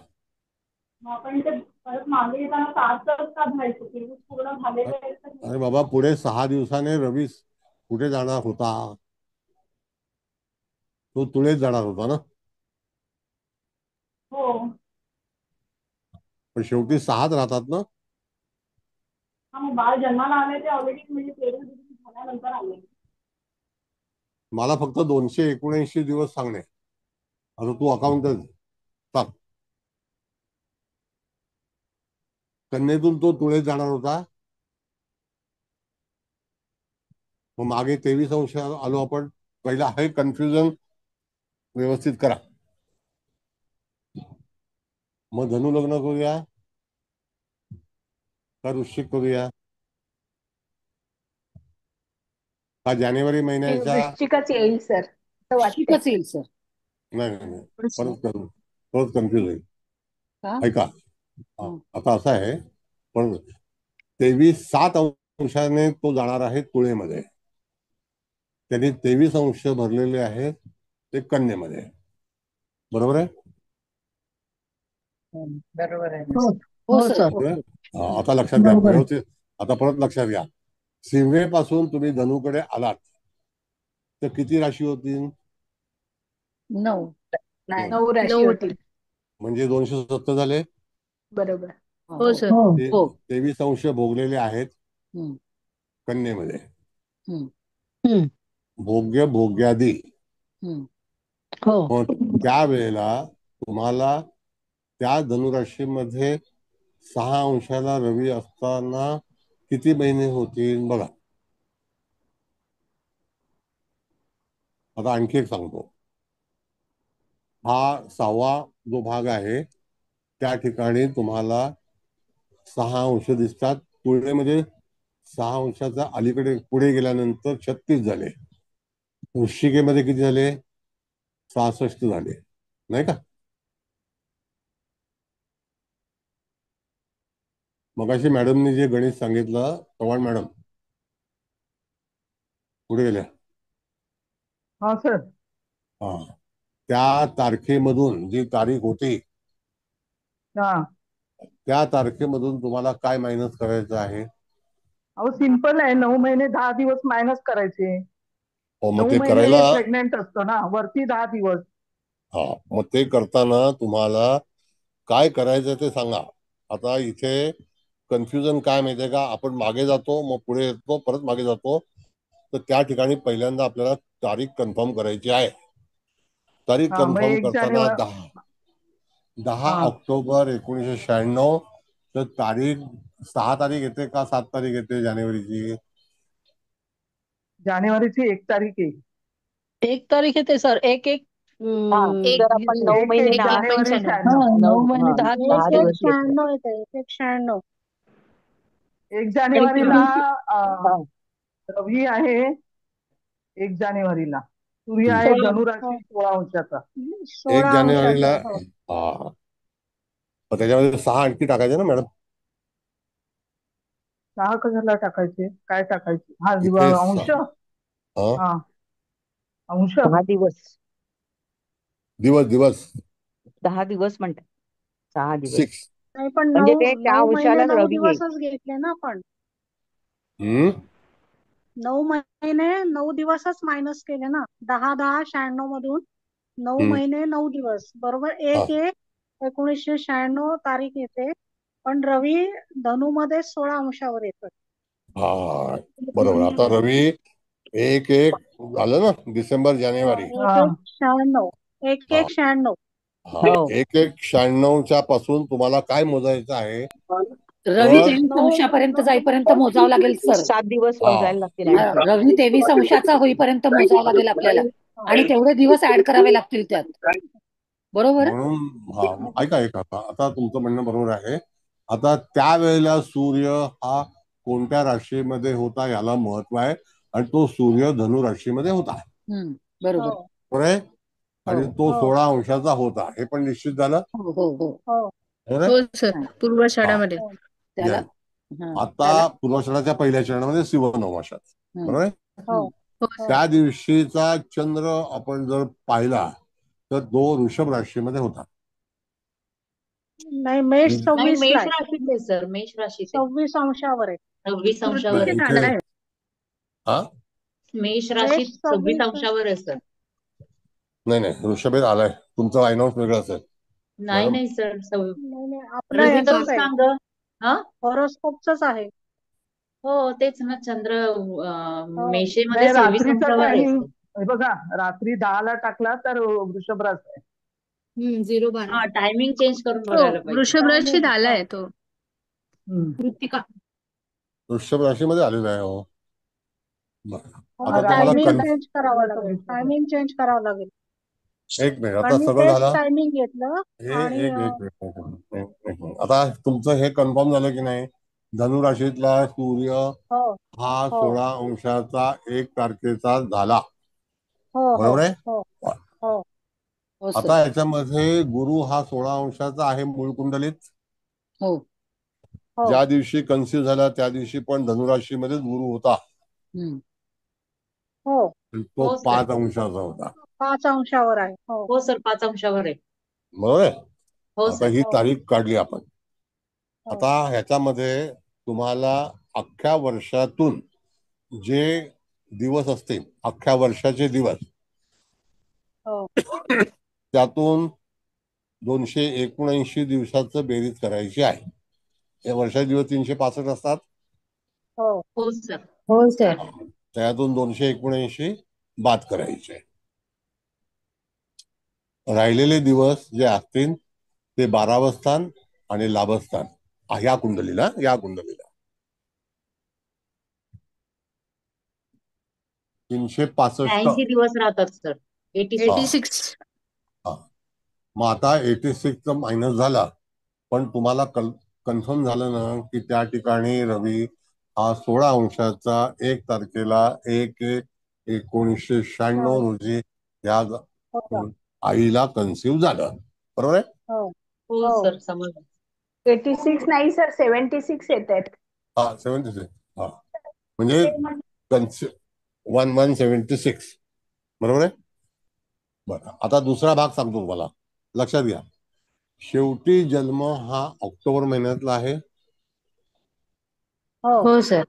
मग आपण ते परत मागे येताना 7च का धरायचं? 23 पूर्ण झालेले आहेत तर अरे बाबा, पुढे 6 दिवसाने रवी कुठे जाणार होता? तो तुळेच जाणार होता ना. हो. पण शेवटी 6च राहतात ना. हा, मग बाळ जन्माला आले ते ऑलरेडी म्हणजे 23 डिग्री झाल्यानंतर आले. मला फक्त 279 दिवस सांगणे. आता तू अकाउंटच सांग. कन्येतून तो तुळेच जाणार होता, मग मागे 23 अंश आलो आपण. पहिला हे कन्फ्युजन व्यवस्थित करा. मग धनु लग्न करूया का वृश्चिक करूया? का जानेवारी महिन्याच्या? वृश्चिकच येईल सर असं वाटतंय. शिकच येईल सर. नाही नाही नाही, परत कन्फ्युज होईल. का? ऐका, आता असं आहे, पण 7 अंशाने तो जाणार आहे तुळेमध्ये. त्यांनी 23 अंश भरलेले आहेत ते कन्येमध्ये. बरोबर आहे? बरोबर आहे. हो हो हो सर. सर. बरोबर आहे? आता लक्षात घ्या बरोबर आहे. व्यवस्थित. आता परत लक्षात घ्या, सिंहेपासून तुम्ही धनुकडे आलात तर किती राशी होतील? 9. नाही, 9 राशी होती. म्हणजे 270 झाले. बरोबर. हो सर. ते हो 23 अंश भोगलेले आहेत हम्म, कन्येमध्ये. हम्म, भोग्य भोग्यादी. हम्म. हो मग त्यावेळेला तुम्हाला त्या धनुराशीमध्ये 6 अंशाला रवी असताना किती महिने होतील बघा. आता आणखी एक सांगतो. हा 6वा जो भाग आहे त्या ठिकाणी तुम्हाला 6 अंश दिसतात. तुलनेमध्ये 6 अंशाचा अलीकडे पुढे गेल्यानंतर 36 झाले. वृश्चिकेमध्ये किती झाले? 66 झाले, नाही का? मगाशी मॅडमनी जे गणित सांगितलं, चव्हाण मॅडम पुढे गेल्या. हा सर. हा, त्या तारखेमधून जी तारीख होती हा. त्या तारखेमधून तुम्हाला काय मायनस करायचं आहे? अहो सिंपल आहे, 9 महिने 10 दिवस मायनस करायचे. हो, 9 मग ते महिने करायला प्रेग्नेंट असतो ना, वरती 10 दिवस. हा, मग ते करताना तुम्हाला काय करायचं ते सांगा. आता इथे कन्फ्युजन काय माहितीये का, आपण मागे जातो, मग पुढे येतो, परत मागे जातो. तर त्या ठिकाणी पहिल्यांदा आपल्याला तारीख कन्फर्म करायची आहे. तारीख हा, मग कन्फर्म 1 करताना जानेवारी. 10 हा, ऑक्टोबर 1996. तर तारीख 6 तारीख येते का 7 तारीख येते जानेवारीची? जानेवारीची 1 तारीख आहे. 1 तारीख येते सर. एक एक जर आपण 9 1 महिने 1 10 जानेवारी हा 96. 9 महिने 10 दिवस. 1/96 येते. 1/96. 1 एक जानेवारीला मिनिट. अं, रवी आहे. 1 जानेवारीला सूर्य आहे 16 धनुराशी 16 अंशाचा. 1 16 जानेवारीला. अंशाचा. हो. हा, मग त्याच्यामध्ये 6 आणखी टाकायचे ना मॅडम? 6 कशाला टाकायचे? काय टाकायचे? हा इथे अंश. हा, हा, अंश. 10 दिवस. दिवस दिवस 10 दिवस म्हणतात. 6 दिवस 6. नाही पण म्हणजे ते त्या 9 महिने अंशाला 9 रवी येईल. दिवसच घेतले ना आपण. हम्म 9 महिने 9 दिवसच मायनस केले ना. 10 10 96 मधून 9 हम्म महिने 9 दिवस बरोबर. हा 1/1/1996 तारीख येते. पण रवी धनु मध्ये 16 अंशावर येतो. हा, बरोबर. आता रवी 1-1 झालं ना, डिसेंबर जानेवारी. 1/1/96. हा 1/1/96. हा, हो 1-1-96 पासून तुम्हाला काय मोजायचं आहे? रवी तर 23 अंशापर्यंत जाईपर्यंत मोजावं लागेल सर. 7 दिवस हा मोजायला लागतील आणखी. रवी 23 अंशाचा होईपर्यंत मोजावं लागेल आपल्याला आणि तेवढे दिवस ऍड करावे लागतील त्यात. बरोबर. म्हणून हा, ऐका आता तुमचं म्हणणं बरोबर आहे. आता त्यावेळेला सूर्य हा कोणत्या राशीमध्ये होता याला महत्व आहे, आणि तो सूर्य धनु राशीमध्ये होता. बरोबर. बरोबर आहे. आणि तो 16 अंशाचा होता, हे पण निश्चित झालं. हो हो हो. बरोबर आहे? हो सर. पूर्वाषाढामध्ये. त्याला Yes. आता पूर्वाषाढाच्या पहिल्या चरणामध्ये शिव नवमाशात. बरोबर आहे. हो त्या दिवशीचा चंद्र आपण जर पाहिला तर तो वृषभ राशीमध्ये होता. नाही मेष नाही 26 ला मेष आहे. राशीत आहे सर. मेष राशीत आहे. 26 अंशावर आहे. 26 अंशावर नाही, आहे. इथे हा मेष मेष राशीत 26 26 अंशावर आहे सर. नाही वृषभेत आलाय. तुमचं अनाउन्स वेगळं असेल नाही मॅडम. नाही सर. नाही आपलं रवी तर याचंच आहे. सांग. हा हॉरोस्कोपच आहे. हो तेच ना. चंद्र मेषेमध्ये नाही 26 रात्रीचा अंशावर आहे टायमिंग सर. बघा, रात्री 10 ला टाकला तर वृषभ रास आहे. 0-12. हा टायमिंग चेंज करून हो बघायला पाहिजे. वृषभ राशीत आलाय तो. कृतिका. वृषभ राशीमध्ये आलेला आहे. हो, बरं. आता मग तुम्हाला टायमिंग चेंज करावं लागेल. टायमिंग चेंज करावं लागेल. एक मिनिट, पण आता मी सगळं तेच झालं. टायमिंग घेतलं हे आणि एक एक मिनिट. आता तुमचं हे कन्फर्म झालं की नाही? धनु राशीतला सूर्य हो हा हो 16 अंशाचा 1 तारखेचा झाला. हो हो बरोबर आहे. हो हो आता याच्यामध्ये गुरु हा 16 अंशाचा आहे मूळ कुंडलीत. हो हो ज्या दिवशी कन्सिव्ह झाला त्या दिवशी पण धनुराशीमध्येच गुरु होता. हो तो हो, सर. 5 अंशाचा होता. 5 अंशावर आहे. हो हो सर 5 अंशावर आहे. बरोबर आहे. हो आता सर. ही तारीख काढली आपण. हो. आता ह्याच्यामध्ये तुम्हाला अख्ख्या वर्षातून जे दिवस असतील, अख्ख्या वर्षाचे दिवस, हो त्यातून 279 दिवसाचं बेरीज करायची आहे. हे वर्षाचे दिवस 365 असतात. हो हो सर. हो सर. त्यातून 279 बाद करायचे. राहिलेले दिवस जे असतील ते 12वं स्थान आणि लाभस्थान या कुंडलीला 365. 80 दिवस राहतात सर. 86. मग आता 86 मायनस झाला, पण तुम्हाला कन्फर्म झालं ना की त्या ठिकाणी रवी हा 16 अंशाचा 1 तारखेला 1/1/1996 रोजी या हो का? आईला कन्सिव्ह झालं. बरोबर आहे. हो हो हो सर समजलं. 86 नाही सर 76 येत आहेत. हा 76. हा म्हणजे 1176. बरोबर आहे. बरं, आता दुसरा भाग सांगतो तुम्हाला, लक्षात घ्या. शेवटी जन्म हा ऑक्टोबर महिन्यातला आहे. हो हो सर.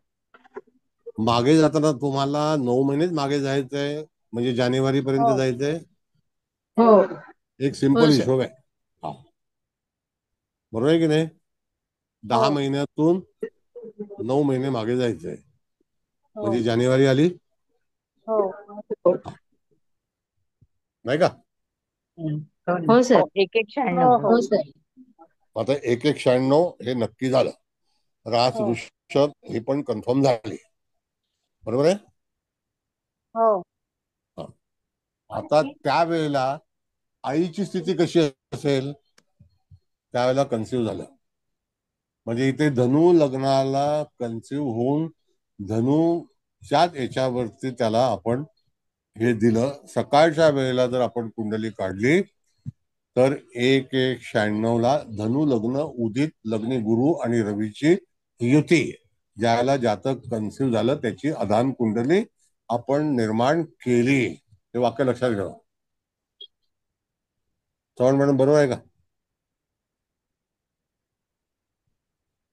मागे जाताना तुम्हाला 9 महिनेच मागे जायचंय, म्हणजे जानेवारी पर्यंत हो जायचंय. हो एक हो सिंपल सर. हिशोब आहे. हा बरोबर आहे की नाही. 10 हो महिन्यातून 9 महिने मागे जायचंय, हो म्हणजे जानेवारी आली हो नाही का. हो सर. 1/1/96. हो हो. हो सर. आता 1/1/96 हे नक्की झालं. रास हो वृषभ हे पण कन्फर्म झाले. बरोबर आहे. हो हा. आता त्यावेळेला आईची स्थिती कशी असेल, त्यावेळेला कन्सिव्ह झालं म्हणजे इथे धनु लग्नाला कन्सिव्ह होऊन धनुच्याच याच्यावरती त्याला आपण हे दिलं. सकाळच्या वेळेला जर आपण कुंडली काढली तर 1/1/96 धनु लग्न उदित लग्नी गुरु आणि रवीची युती, ज्याला जातक कन्सिव्ह झालं त्याची आधान कुंडली आपण निर्माण केली. हे वाक्य लक्षात घ्या. चव्हाण मॅडम बरोबर आहे का.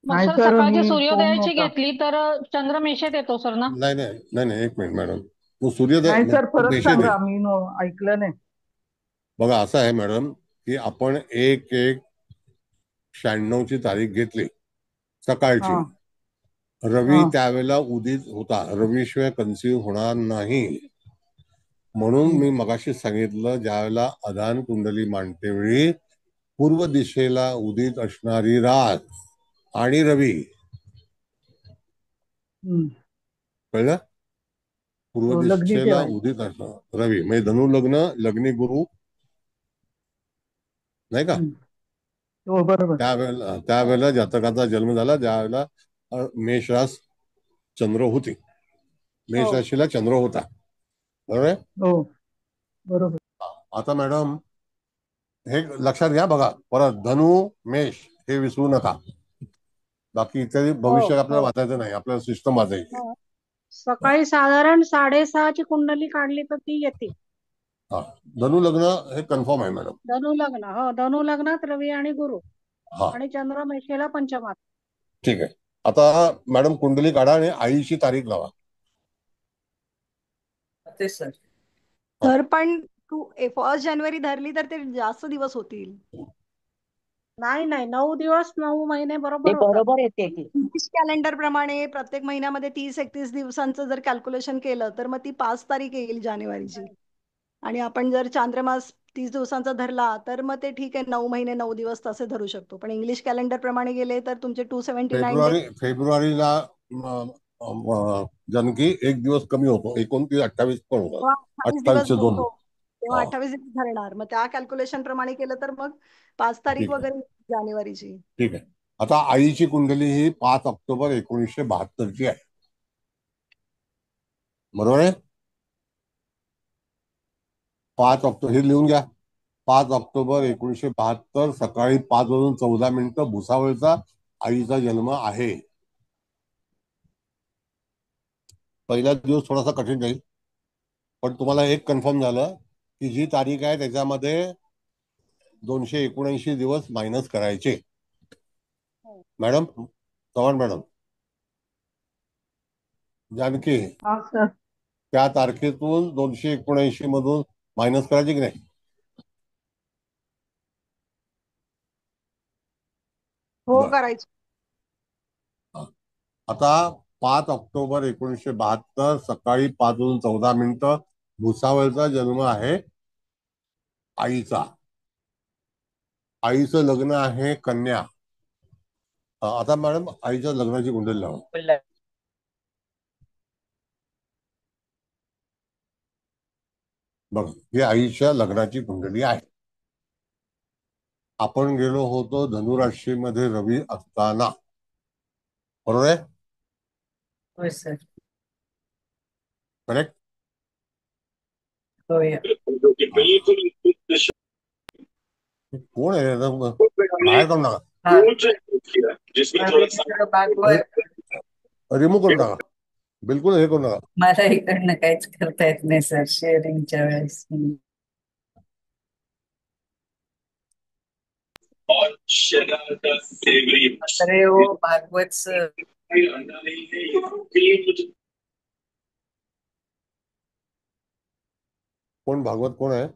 मग नाही सर सर सकाळची मी फोन सूर्योदयाची नव्हता. घेतली तर चंद्र मेषेत येतो सर ना. नाही नाही नाही नाही, एक मिनिट मॅडम. तो सूर्योदय नाही सर म्हणजे परत मेषात आहे. सांगा, मी ऐकलं नाही. बघा असं आहे मॅडम की आपण 1/1/96 तारीख घेतली सकाळची. हा रवी हा त्यावेळेला उदित होता. रवीशिवाय कन्सिव्ह होणार नाही. म्हणून हम्म, मी मगाशी सांगितलं, ज्यावेळेला आधान कुंडली मांडते वेळी पूर्व दिशेला उदित असणारी रास आणि रवी, हम्म. कळलं. पूर्व हो, लग्नी दिशेला ठेवायचं. उदित असणार रवी म्हणजे धनु लग्न लग्नी गुरु नाही का. हम्म. हो बरोबर. त्यावेळेला जातकाचा जन्म झाला, ज्यावेळेला मेष रास चंद्र होती. मेष हो राशीला चंद्र होता. बरोबर आहे. हो बरोबर. आता मॅडम हे लक्षात घ्या. बघा परत धनु मेष हे विसरू नका. बाकी इत्यादी हो भविष्य आपल्याला हो वाचायचं नाही, आपल्याला सिस्टम वाचायची. हो सकाळी साधारण 6:30ची कुंडली काढली तर ती येते. हा धनु लग्न हे कन्फर्म आहे मॅडम. धनु लग्न, हो धनु लग्नात रवी आणि गुरु हा आणि चंद्र मेषेला पंचमात. ठीक आहे. आता मॅडम कुंडली काढा आणि आईची तारीख लावा. ते सर. सर पण तू 1 जानेवारी धरली तर ते जास्त दिवस होतील. नाही नाही 9 दिवस 9 महिने ते बरोबर होतात. बरोबर येते ती. इंग्लिश कॅलेंडर प्रमाणे प्रत्येक महिन्यामध्ये 30-31 दिवसांचं जर कॅल्क्युलेशन केलं तर मग ती 5 तारीख येईल जानेवारीची. आणि आपण जर चांद्रमास 30 दिवसांचा धरला तर मग ते ठीक आहे, 9 महिने 9 दिवस तसे धरू शकतो. पण इंग्लिश कॅलेंडर प्रमाणे गेले तर तुमचे 279 डेज. फेब्रुवारीला जनकी एक दिवस कमी होतो, 29-28 पण होतात. 28 दिवस 28 2. होतो तेव्हा हा 28 दिवस धरणार. मग त्या कॅल्क्युलेशन प्रमाणे केलं तर मग 5 तारीख ठीक आहे. वगैरे जानेवारीची. ठीक आहे. आता आईची कुंडली ही 5 ऑक्टोबर 1972 आहे. बरोबर आहे. 5 ऑक्टोबर हे लिहून घ्या. 5 ऑक्टोबर 1972 सकाळी 5:14 भुसावळचा आईचा जन्म आहे. पहिला दिवस थोडासा कठीण जाईल, पण तुम्हाला एक कन्फर्म झालं की जी तारीख आहे त्याच्यामध्ये 279 दिवस मायनस करायचे. मॅडम चव्हाण मॅडम जानकी, हा सर. त्या तारखेतून 279 मधून मायनस करायचे की नाही. हो बरं. करायचं. आता 5 ऑक्टोबर 1972 सकाळी 5:14 भुसावळचा जन्म आहे आईचा. आईचं लग्न आहे कन्या. आता मॅडम आईच्या लग्नाची कुंडली लावा. बघ, ही आईच्या लग्नाची कुंडली आहे. आपण गेलो होतो धनुराशीमध्ये रवी असताना, बरोबर आहे? होय सर. करेक्ट. होय. कोण आहे बाहेर करून टाका, रिमूव्ह करून टाका, बिलकुल हे करू नका. मला इकडनं काहीच करता येत नाही सर शेअरिंगच्या वेळेस. अरे हो भागवत सर. कोण भागवत कोण आहे?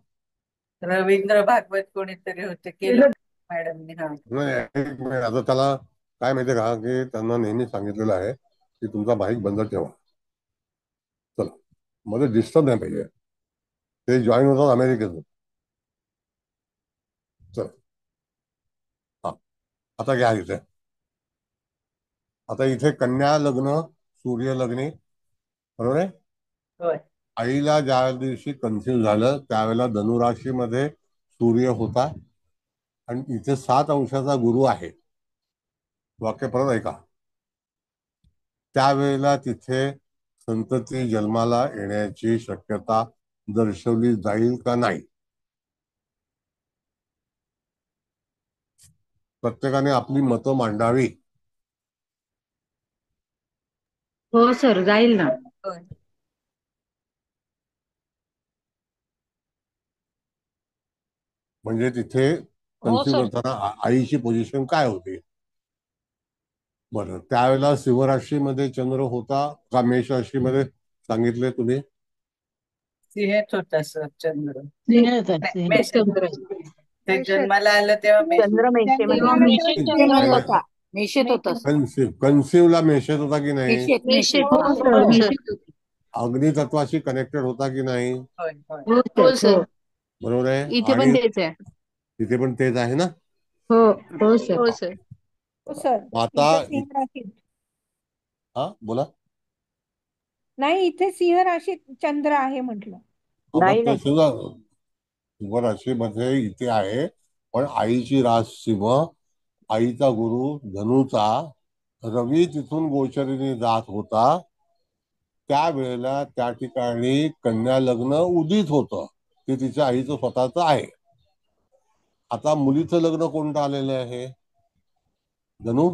रवींद्र भागवत कोणीतरी होते, केलं मॅडमने. हा नाही, एक मिनिट. आता त्याला काय माहितीये का की त्यांना नेहमी सांगितलेलं आहे की तुमचा माईक बंद ठेवा. चला, मध्ये डिस्टर्ब नाही पाहिजे. ते जॉईन होतात अमेरिकेतून. चला, हा आता घ्या इथे. आता इथे कन्या लग्न, सूर्य लग्नी, बरोबर आहे? होय. आईला ज्या दिवशी कन्फ्युज झालं त्यावेळेला धनुराशीमध्ये सूर्य होता आणि इथे 7 अंशाचा गुरु आहे. वाक्य परत ऐका. त्यावेळेला तिथे संतती जन्माला येण्याची शक्यता दर्शवली जाईल का नाही? प्रत्येकाने आपली मतं मांडावी. हो सर, जाईल ना. म्हणजे तिथे हो कन्फ्युज सर. होताना आईची पोझिशन काय होती? बरं, त्यावेळेला सिंहराशीमध्ये चंद्र होता का मेष राशीमध्ये सांगितले तुम्ही? सिंहेत होता सर चंद्र. चंद्र ते जन्माला आलं तेव्हा चंद्र तेव्हा मेषेत चंद्र होता. मेषेत होता. कन्सिव्हला मेषेत होता की नाही? मेषेत हो सर. अग्नितत्वाशी कनेक्टेड होता की नाही? हो सर. बरोबर आहे. इथे पण आणि तेच आहे. तिथे पण तेच आहे ना? हो हो सर. हो सर. सर आता इथे सिंह राशीत हा बोला. नाही, इथे सिंह राशीत चंद्र आहे म्हटलं. सिंह राशीमध्ये इथे आहे, पण आईची रास सिंह, आईचा गुरु धनुचा, रवी तिथून गोचरीने जात होता. त्यावेळेला त्या ठिकाणी कन्या लग्न उदित होतं. ते तिच्या आईचं स्वतःच आहे. आता मुलीचं लग्न कोणतं आलेलं आहे? धनु.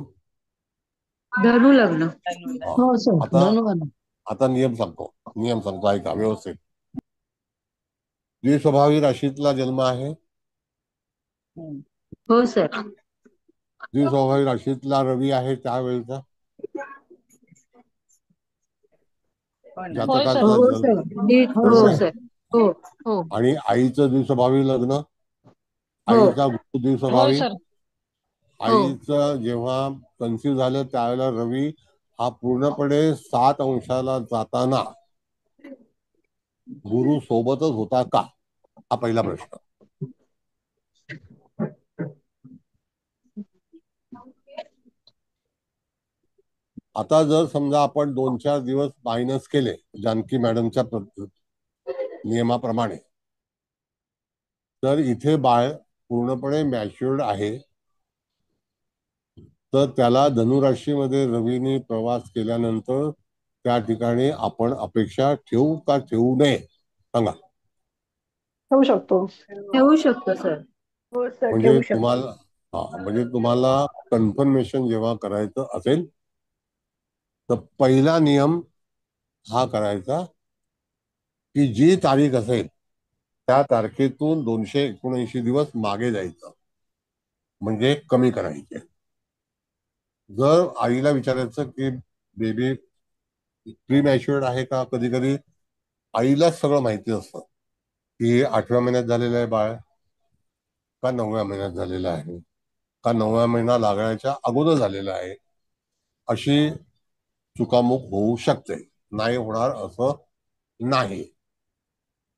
धनु लग्न. हो सर. आता नियम सांगतो ऐका व्यवस्थित. द्विस्वभावी राशीतला जन्म आहे. हो सर. द्विस्वभावी राशीतला रवी आहे त्यावेळेचा होय सर. हो सर. हो हो. आणि आईचं द्विस्वभावी लग्न, आईचा गुरु होय द्विस्वभावी. सर. आईचं जेव्हा कन्फ्युज झालं त्यावेळेला रवी हा पूर्णपणे 7 अंशाला जाताना गुरु सोबतच होता का? हा पहिला प्रश्न. आता जर समजा आपण 2-4 दिवस मायनस केले जानकी मॅडमच्या नियमाप्रमाणे, तर इथे बाळ पूर्णपणे मॅच्युअर्ड आहे. तर त्याला धनुराशीमध्ये रवीने प्रवास केल्यानंतर त्या ठिकाणी आपण अपेक्षा ठेवू का ठेवू नये? सांगा. ठेवू शकतो. ठेवू शकतो सर. हो सर, म्हणजे ठेवू शकतो. तुम्हाला कन्फर्मेशन जेव्हा करायचं असेल तर पहिला नियम हा करायचा की जी तारीख असेल त्या तारखेतून 279 दिवस मागे जायचं, म्हणजे कमी करायचे. जर आईला विचारायचं की बेबी प्री मॅच्युअर्ड आहे का, कधी कधी आईलाच सगळं माहिती असतं की 8व्या महिन्यात झालेलं आहे बाळ का 9व्या महिन्यात झालेलं आहे का 9व्या महिना लागण्याच्या अगोदर झालेला आहे. अशी चुकामुक होऊ शकते, नाही होणार असं नाही.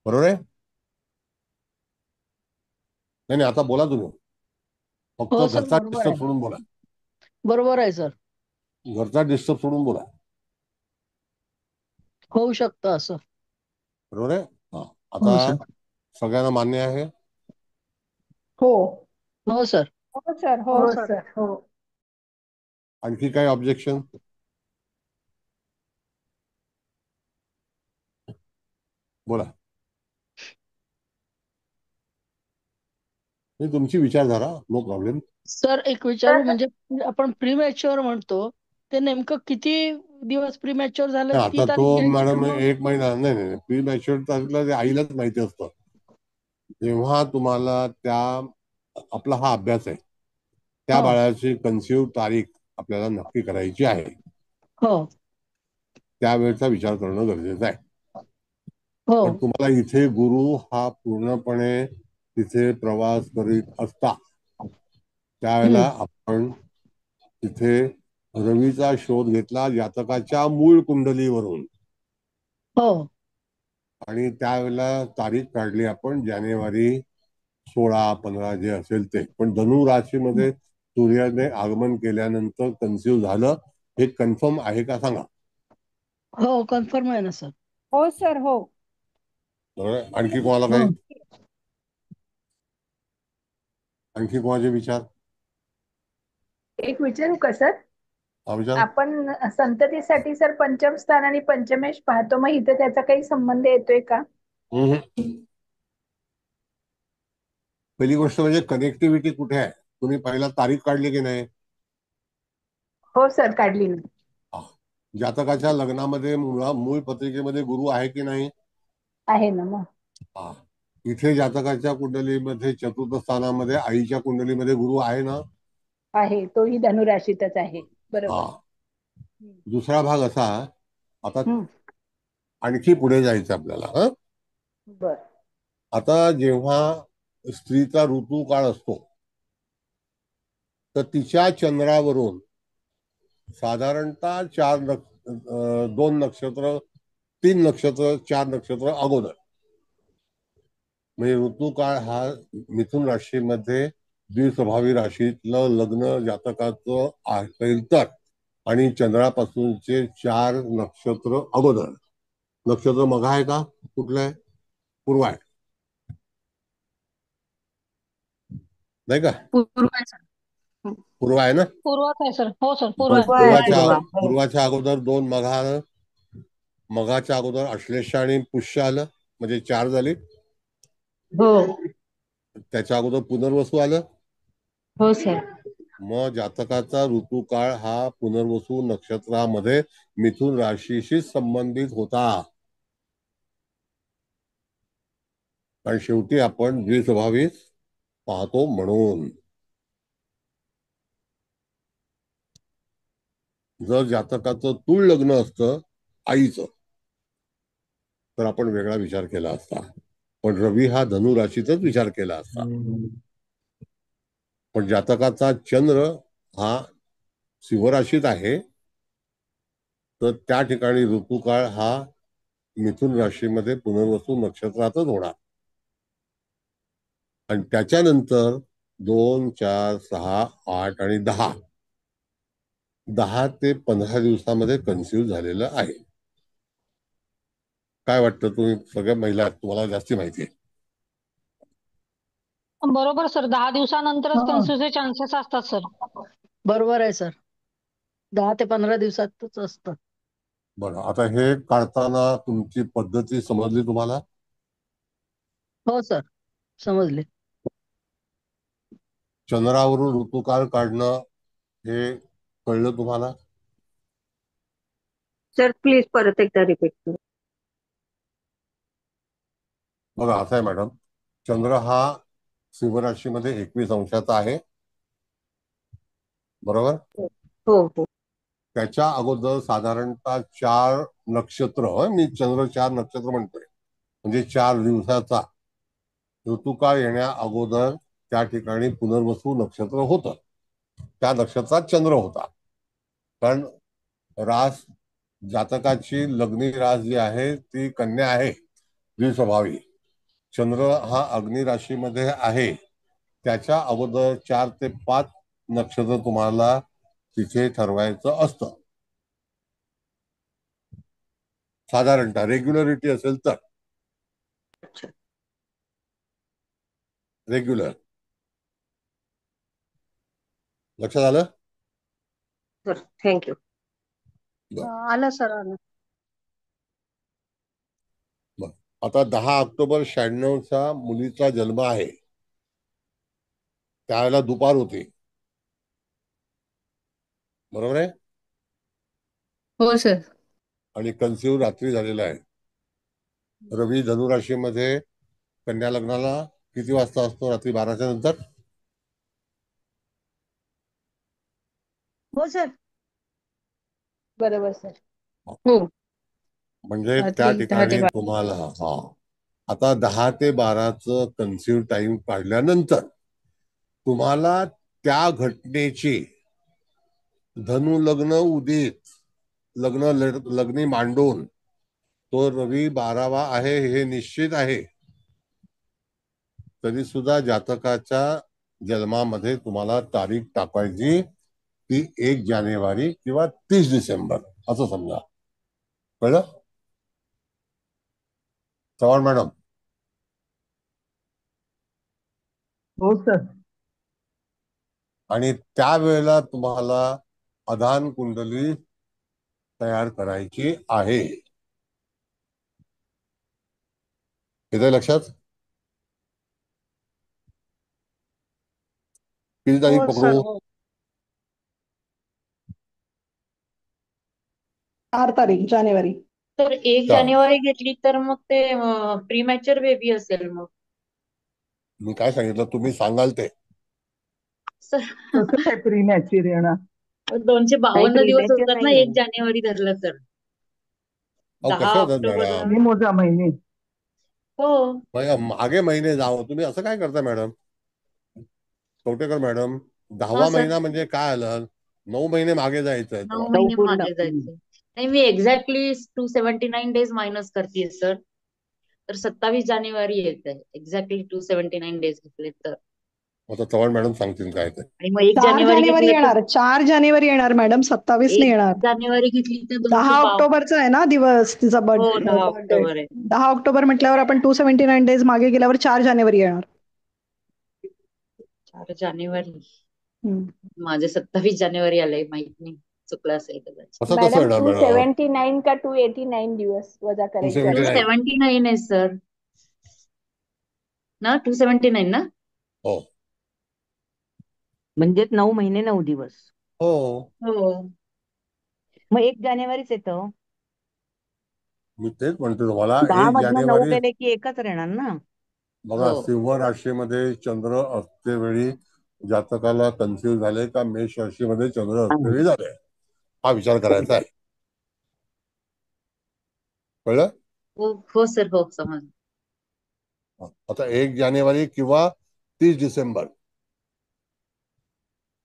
बरोबर आहे? नाही आता बोला तुम्ही, फक्त हो सर, घरचा बरोबर डिस्टर्ब आहे. सोडून बोला. बरोबर आहे सर. घरचा डिस्टर्ब सोडून बोला. होऊ शकतं असं. बरोबर आहे? हा. हो आता सर. सगळ्यांना मान्य आहे? हो हो सर. हो सर हो हो सर सर हो. आणखी काही ऑब्जेक्शन? बोला. नाही, तुमची विचारधारा, नो प्रॉब्लेम. सर एक विचारू, म्हणजे आपण प्रीमॅच्युअर म्हणतो, ते नेमकं किती दिवस प्रीमॅच्युअर झालं ती आता तो तारीख घ्यायची का मॅडम मग? 1 महिना नाही प्री मॅच्युअर ते आईलाच माहिती असतं. जेव्हा तुम्हाला आपला हा अभ्यास आहे, त्या बाळाची कन्सिव्ह तारीख आपल्याला नक्की करायची आहे, हो त्यावेळेचा विचार करणं गरजेचं आहे. हो पण तुम्हाला इथे गुरु हा पूर्णपणे तिथे प्रवास करीत असता, त्यावेळेला आपण तिथे रवीचा शोध घेतला जातकाच्या मूळ कुंडलीवरून, हो आणि त्यावेळेला तारीख काढली आपण जानेवारी 16-15 जे असेल ते. पण धनु राशीमध्ये सूर्याने आगमन केल्यानंतर कन्सिव्ह झालं, हे कन्फर्म आहे का सांगा? हो कन्फर्म आहे ना सर. हो सर हो. बरोबर. आणखी कोणाला काही? आणखी कोणाचे विचार? एक विचारू का सर? हा विचार. आपण संततीसाठी सर पंचम स्थान आणि पंचमेश पाहतो, मग इथे त्याचा काही संबंध येतोय का? पहिली गोष्ट म्हणजे कनेक्टिव्हिटी कुठे आहे, तुम्ही पहिला तारीख काढली की नाही? हो सर काढली ना. जातकाच्या लग्नामध्ये मूळ पत्रिकेमध्ये गुरु आहे की नाही? आहे ना मग. हा. इथे जातकाच्या कुंडलीमध्ये चतुर्थ स्थानामध्ये आईच्या कुंडलीमध्ये गुरु आहे ना? आहे, तोही धनुराशीतच आहे. बरोबर. दुसरा भाग असा, आता आणखी पुढे जायचं आपल्याला. बर. आता जेव्हा स्त्रीचा ऋतुकाळ असतो, तर तिच्या चंद्रावरून साधारणतः 2 नक्षत्र, 3 नक्षत्र, 4 नक्षत्र अगोदर, म्हणजे ऋतुकाळ हा मिथुन राशीमध्ये द्विस्वभावी राशीतलं लग्न जातकाचं असेल तर, आणि चंद्रापासूनचे 4 नक्षत्र अगोदर. नक्षत्र मघा आहे का? कुठलं आहे? पूर्व आहे, नाही का? पूर्व आहे ना? पूर्वाच आहे सर. हो सर पूर्व पण आहे. पूर्वाच्या अगोदर 2 मघा आलं, मघाच्या अगोदर अश्लेष आणि पुष्य आलं, म्हणजे 4 झाले. हो त्याच्या अगोदर पुनर्वसू आलं. हो सर. मग जातकाचा ऋतुकाळ हा पुनर्वसू नक्षत्रामध्ये मिथुन राशीशी संबंधित होता. कारण शेवटी आपण द्विस्वभावी पाहतो म्हणून. जर जातकाचं तूळ लग्न असतं आईचं, तर आपण वेगळा विचार केला असता. पण रवी हा धनु राशीतच विचार केला असता. पण जातकाचा चंद्र हा सिंह राशीत आहे, तर त्या ठिकाणी ऋतुकाळ हा मिथुन राशीमध्ये पुनर्वसू नक्षत्रातच होणार. आणि त्याच्यानंतर 2, 4, 6, 8 आणि 10 ते 15 दिवसामध्ये कन्सिव्ह झालेलं आहे. काय वाटतं? तुम्ही सगळ्या महिला, तुम्हाला जास्ती माहिती आहे. बरोबर सर, 10 दिवसानंतरच कन्फ्युजचे चान्सेस असतात सर. बरोबर आहे सर, 10 ते 15 दिवसातच असतं. बरं, आता हे काढताना तुमची पद्धती समजली तुम्हाला? हो सर समजले. चंद्रावरून ऋतुकाळ काढणं हे कळलं तुम्हाला? सर प्लीज परत एकदा रिपीट करा. बघा असं आहे मॅडम, चंद्र हा सिंह राशीमध्ये 21 अंशाचा आहे, बरोबर? हो हो. त्याच्या अगोदर साधारणतः 4 नक्षत्र, मी चंद्र 4 नक्षत्र म्हणतोय, म्हणजे 4 दिवसाचा ऋतुकाळ येण्या अगोदर त्या ठिकाणी पुनर्वसू नक्षत्र होतं. त्या नक्षत्रात चंद्र होता. कारण रास जातकाची लग्नी रास जी आहे ती कन्या आहे, द्विस्वभावी. चंद्र हा अग्नी राशीमध्ये आहे. त्याच्या अगोदर 4 ते 5 नक्षत्र तुम्हाला तिथे ठरवायचं असतं साधारणतः. रेग्युलरिटी असेल तर रेग्युलर. लक्षात आलं? Sir thank you. आलं सर आलं. आता 10 ऑक्टोबर 96 मुलीचा जन्म आहे. त्यावेळेला दुपार होती, बरोबर आहे? हो सर. आणि कन्सिव्ह रात्री झालेला आहे. रवी धनुराशीमध्ये कन्या लग्नाला किती वाजता असतो? रात्री 12च्या नंतर. हो सर. बरोबर सर. हो. म्हणजे त्या रात्री 10 ते ठिकाणी 12. तुम्हाला आता 10 ते 12चं कन्सिव्ह टाइम काढल्यानंतर तुम्हाला त्या घटनेची धनु लग्न उदित लग्नी मांडून तो रवी 12वा आहे हे निश्चित आहे, तरी सुद्धा जातकाच्या जन्मामध्ये तुम्हाला तारीख टाकायची ती 1 जानेवारी किंवा 30 डिसेंबर असं समजा. कळलं? चव्हाण मॅडम. हो सर. आणि त्यावेळेला तुम्हाला आधान कुंडली तयार करायची आहे. येतंय लक्षात? किती तारीख हो पकडू? सर. हो. 4 तारीख जानेवारी. तर 1 चार. जानेवारी घेतली तर मग ते प्रीमॅच्युअर बेबी असेल मग. मी काय सांगितलं तुम्ही सांगाल ते. सर कसं काय प्रीमॅच्युअर येणार? 252 दिवस premature होतात ना नाही 1 जानेवारी धरलं तर. अहो 10 कसे होतात ऑक्टोबर. मॅडम? हे मोजा महिने. हो. मागे महिने जावं. तुम्ही असं काय करता मॅडम? कवटेकर मॅडम, हा 10वा सर. महिना म्हणजे काय आलं? 9 महिने मागे जायचंय 9 तो. महिने पूर्ण. मागे जायचे. नाही मी एक्झॅक्टली 279 डेज मायनस करते सर. तर 27 जानेवारी येत आहे. एक्झॅक्टली 279 डेज घेतले तर. आता चव्हाण मॅडम सांगतील काय ते. आणि मग 1 4 जानेवारी जानेवारी घेतलं तर येणार. 4 जानेवारी येणार मॅडम. 27 नाही 1 येणार. जानेवारी घेतली तर 10 252. ऑक्टोबरचा आहे ना दिवस तिचा हो 10 बर्थडे. ऑक्टोबर आहे. 10 ऑक्टोबर म्हटल्यावर आपण 279 डेज मागे गेल्यावर 4 जानेवारी येणार. 4 जानेवारी. हम्म. माझे 27 जानेवारी आलंय, माहित नाही, चुकलं असेल कदाचित. असं कसं मॅडम येणार मॅडम? 279 का 289 दिवस वजा करायचे 279. असतात. 279 आहे सर ना. 279 ना. हो म्हणजे 9 महिने 9 दिवस. हो. हो. मग 1 जानेवारीच येतं. मी तेच म्हणतो तुम्हाला. 10 1 मधनं 9 जानेवारी. गेले की एकच राहणार ना. बघा, हो. सिंह राशीमध्ये चंद्र असतेवेळी जातकाला कन्फ्युज झाले का मेष राशीमध्ये चंद्र असतेवेळी झाले, हा विचार करायचा आहे. कळलं? हो हो सर. हो समज. आता 1 जानेवारी किंवा 30 डिसेंबर.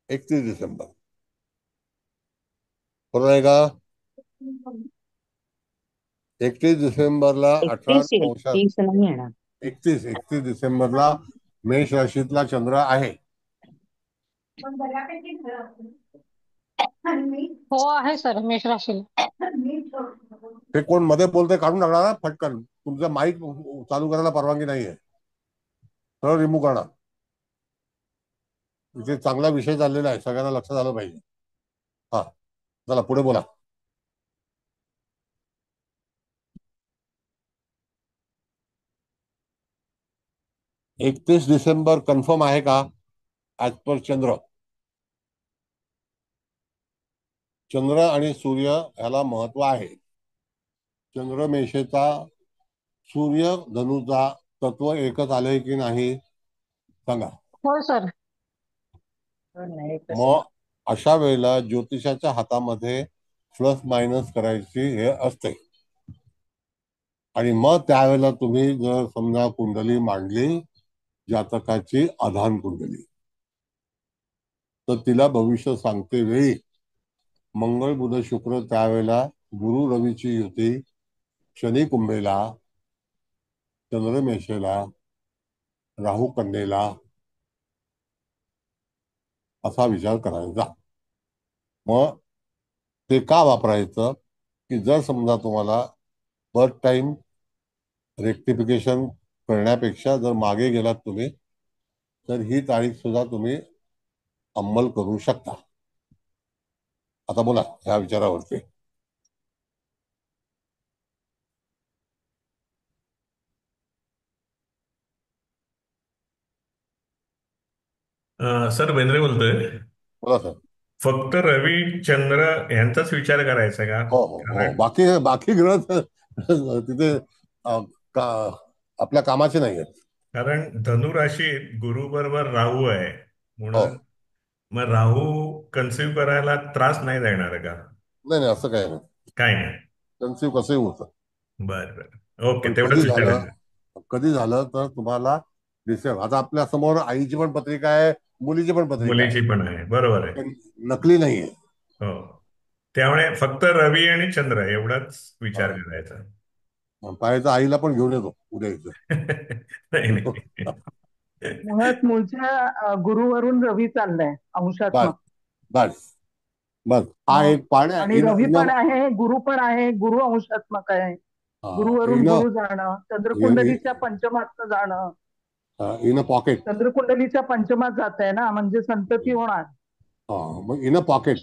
31 डिसेंबर बरोबर आहे का? 31 डिसेंबरला 31 येईल, 18 30 नाही येणार. 31 डिसेंबरला मेष राशीतला चंद्र आहे. पण बऱ्यापैकी हो आहे सर मेष राशीला. हे कोण मध्ये बोलते काढून टाकणार ना फटकन. तुमचा माईक चालू करायला परवानगी नाहीये, सरळ रिमूव्ह करणार. इथे चांगला विषय चाललेला आहे, सगळ्यांना लक्षात आलं पाहिजे. हा चला पुढे बोला. एकतीस डिसेंबर कन्फर्म आहे का? ऍज पर चंद्र. चंद्र आणि सूर्य ह्याला महत्व आहे. चंद्र मेषेचा, सूर्य धनुचा तत्व एकच आलंय की नाही सांगा. हो सर. मग अशा वेळेला ज्योतिषाच्या हातामध्ये प्लस मायनस करायची हे असते. आणि मग त्यावेळेला तुम्ही जर समजा कुंडली मांडली जातकाची आधान कुंडली, तर तिला भविष्य सांगते वेळी मंगळ बुध शुक्र त्यावेळेला गुरु रवीची युती शनी कुंभेला, चंद्र मेषेला, राहू कन्येला असा विचार करायचा. मग ते का वापरायचं की जर समजा तुम्हाला बर्थ टाइम रेक्टिफिकेशन करण्यापेक्षा जर मागे गेलात तुम्ही तर ही तारीख सुद्धा तुम्ही अंमल करू शकता. आता बोला ह्या विचारावरती. सर बेंद्रे बोलतोय. बोला सर. फक्त रवी चंद्र यांचाच विचार करायचा का? हो हो हो, बाकी ग्रह तिथे का आपल्या कामाचे नाही आहेत. कारण धनु राशीत गुरु बरोबर राहू आहे हो. म्हणून मग राहू कन्सिव्ह करायला त्रास नाही देणार का? नाही असं काही नाही. काय नाही. कन्सिव्ह कसंही होतं. बरं ओके, तेवढंच विचारायचं. कधी झालं तर तुम्हाला दिसेल. आता आपल्या समोर आईची पण पत्रिका आहे, मुलीची पण पत्रिका आहे. मुलीची पण आहे, बरोबर आहे. नकली नाहीये. हो, त्यामुळे फक्त रवी आणि चंद्र एवढाच विचार करायचा. पाहायचं आईला पण घेऊन येतो उद्या इथं. मुळात मूळच्या गुरुवरून रवी चाललाय अंशात्मक. बस हा एक पाण्या आणि रवी पण आहे, गुरु पण आहे, गुरु अंशात्मक आहे. गुरुवरून गुरु जाणं, चंद्रकुंडलीच्या पंचमात जाणं. इन पॉकेट चंद्रकुंडलीच्या पंचमात जात आहे ना, म्हणजे संतती होणार. मग इन पॉकेट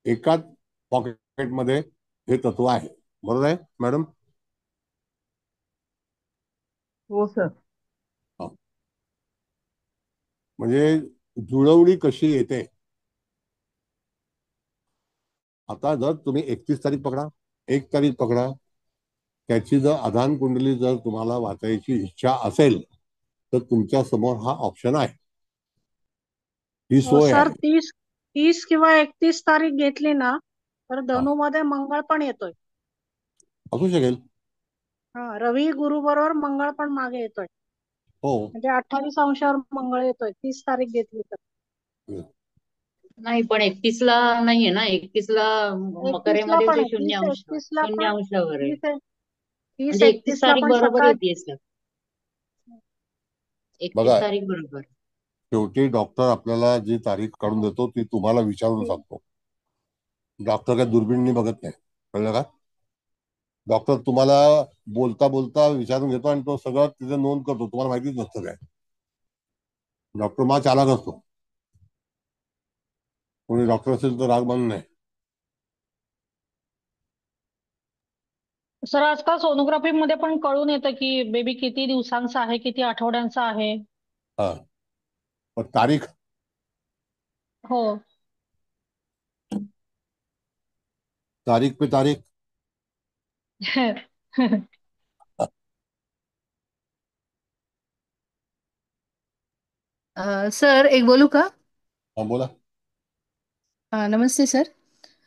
एकाच पॉकेट मध्ये हे तत्व आहे. बरोबर आहे मॅडम? हो सर. म्हणजे जुळवणी कशी येते. आता जर तुम्ही 31 तारीख पकडा, 1 तारीख पकडा, त्याची जर आधान कुंडली जर तुम्हाला वाचायची इच्छा असेल तर तुमच्या समोर हा ऑप्शन आहे, ही सोय सर. आहे. 30 किंवा 31 तारीख घेतली ना तर धनु मध्ये मंगळ पण येतोय. असू शकेल. रवी गुरु बरोबर मंगळ पण मागे येतोय. हो, म्हणजे 28 अंशावर मंगळ येतोय 30 तारीख घेतली तर. नाही पण 31 ला नाहीये ना. 31 ला मकरेमध्ये ते शून्य अंशावर आहे. म्हणजे 31 तारीख बरोबर येते सर. 31 तारीख बरोबर. शेवटी डॉक्टर आपल्याला जी तारीख काढून देतो ती तुम्हाला विचारून सांगतो. डॉक्टर काय दुर्बीणनी बघत नाही, कळलं का? डॉक्टर तुम्हाला बोलता बोलता विचारून घेतो आणि तो सगळं तिथे नोंद करतो. तुम्हाला माहितीच नसतं काय. डॉक्टर मा चालाक असतो. कोणी डॉक्टर असेल तर राग मानू नये. सर आजकाल सोनोग्राफी मध्ये पण कळून येतं की बेबी किती दिवसांचा आहे, किती आठवड्यांचा आहे. पण तारीख हो, तारीख पे तारीख. सर एक बोलू का? बोला. नमस्ते सर.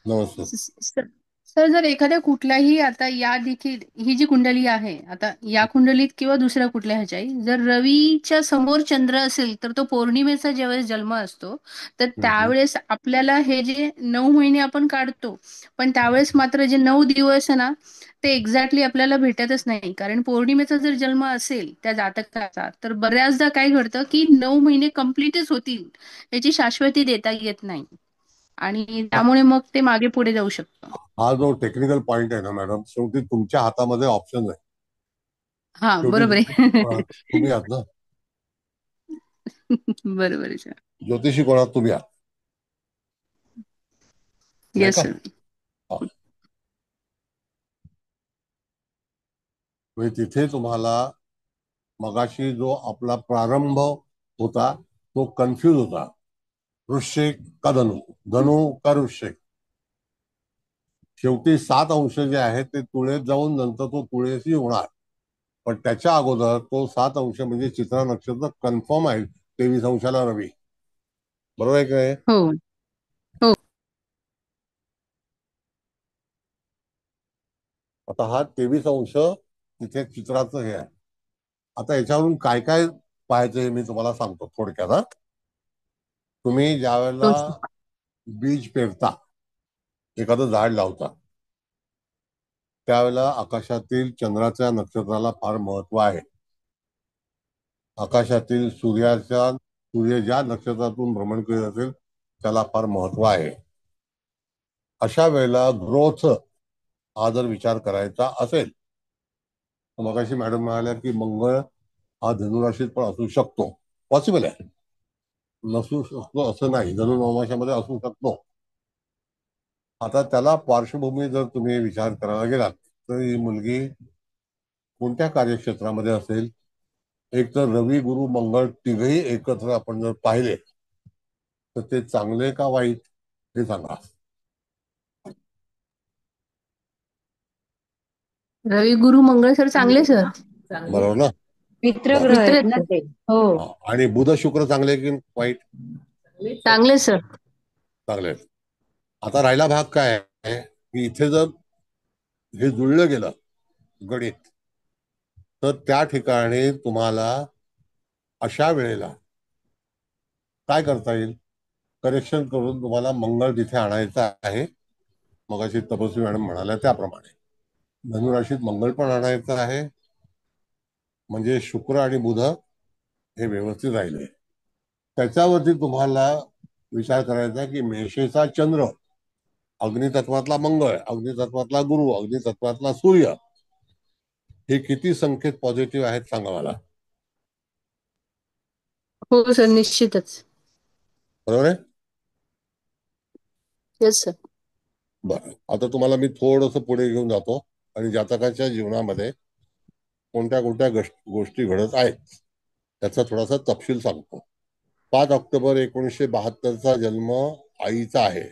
नमस्ते. सर जर एखाद्या कुठल्याही आता या देखील ही जी कुंडली आहे आता या कुंडलीत किंवा दुसऱ्या कुठल्या ह्याच्याही जर रवीच्या समोर चंद्र असेल तर तो पौर्णिमेचा ज्यावेळेस जन्म असतो तर त्यावेळेस आपल्याला हे जे 9 महिने आपण काढतो पण त्यावेळेस मात्र जे 9 दिवस आहे ना ते एक्झॅक्टली आपल्याला भेटतच नाही. कारण पौर्णिमेचा जर जन्म असेल त्या जातकाचा तर बऱ्याचदा काय घडतं की 9 महिने कम्प्लीटच होतील याची शाश्वती देता येत नाही आणि त्यामुळे मग ते मागे पुढे जाऊ शकतं. हा जो टेक्निकल पॉइंट आहे ना मॅडम, शेवटी तुमच्या हातामध्ये ऑप्शन आहे. हा बरोबर आहे. तुम्ही आहात ना. बरोबर आहे सर. ज्योतिषी कोणात तुम्ही आहात. Yes sir. तिथे तुम्हाला मगाशी जो आपला प्रारंभ होता तो कन्फ्यूज होता. वृश्चिक का धनु, धनु का वृश्चिक. शेवटी 7 अंश जे आहेत ते तुळेत जाऊन नंतर तो तुळेशी होणार. पण त्याच्या अगोदर तो 7 अंश म्हणजे चित्रा नक्षत्र कन्फर्म आहे 23 अंशाला रवी. बरोबर आहे काय? हो हो. आता हा 23 अंश तिथे चित्राचं हे आहे. आता याच्यावरून काय काय पाहायचं हे मी तुम्हाला सांगतो थोडक्यात. तुम्ही ज्या वेळेला बीज पेरता एखादं झाड लावता त्यावेळेला आकाशातील चंद्राच्या नक्षत्राला फार महत्व आहे. आकाशातील सूर्य ज्या नक्षत्रातून भ्रमण करीत असेल त्याला फार महत्व आहे. अशा वेळेला ग्रोथ हा जर विचार करायचा असेल तर मगाशी मॅडम म्हणाल्या की मंगळ हा धनुराशीत पण असू शकतो. पॉसिबल आहे, नसू शकतो असं नाही, धनुर्माशामध्ये असू शकतो. आता त्याला पार्श्वभूमी जर तुम्ही विचार करायला गेलात तर ही मुलगी कोणत्या कार्यक्षेत्रामध्ये असेल. एक तर रवी गुरु मंगळ तिघही एकत्र आपण जर पाहिले तर ते चांगले का वाईट हे सांगा. रवी गुरु मंगळ सर चांगले सर. बरोबर ना. मित्र बरं. ग्रह आहेत मित्र ना आहेत. ते. हो. आणि बुध शुक्र चांगले की वाईट. चांगले सर. चांगले. आता राहिला भाग काय आहे की इथे जर हे जुळलं गेलं गणित तर त्या ठिकाणी तुम्हाला अशा वेळेला काय करता येईल. करेक्शन करून तुम्हाला मंगळ तिथे आणायचं आहे. मगाशी तपस्वी मॅडम म्हणाल्या त्याप्रमाणे धनुराशीत मंगळ पण आणायचं आहे. म्हणजे शुक्र आणि बुध हे व्यवस्थित राहिले. त्याच्यावरती तुम्हाला विचार करायचा की मेषेचा चंद्र, अग्नितत्वातला मंगळ, अग्नितत्वातला गुरु, अग्नितत्वातला सूर्य हे किती संकेत पॉझिटिव्ह आहेत सांगा मला. हो सर निश्चितच. बरोबर आहे. Yes sir. बरं, आता तुम्हाला मी थोडंसं पुढे घेऊन जातो आणि जातकाच्या जीवनामध्ये कोणत्या कोणत्या गोष्टी घडत आहेत त्याचा थोडासा तपशील सांगतो. 5 ऑक्टोबर 1972चा जन्म आईचा आहे.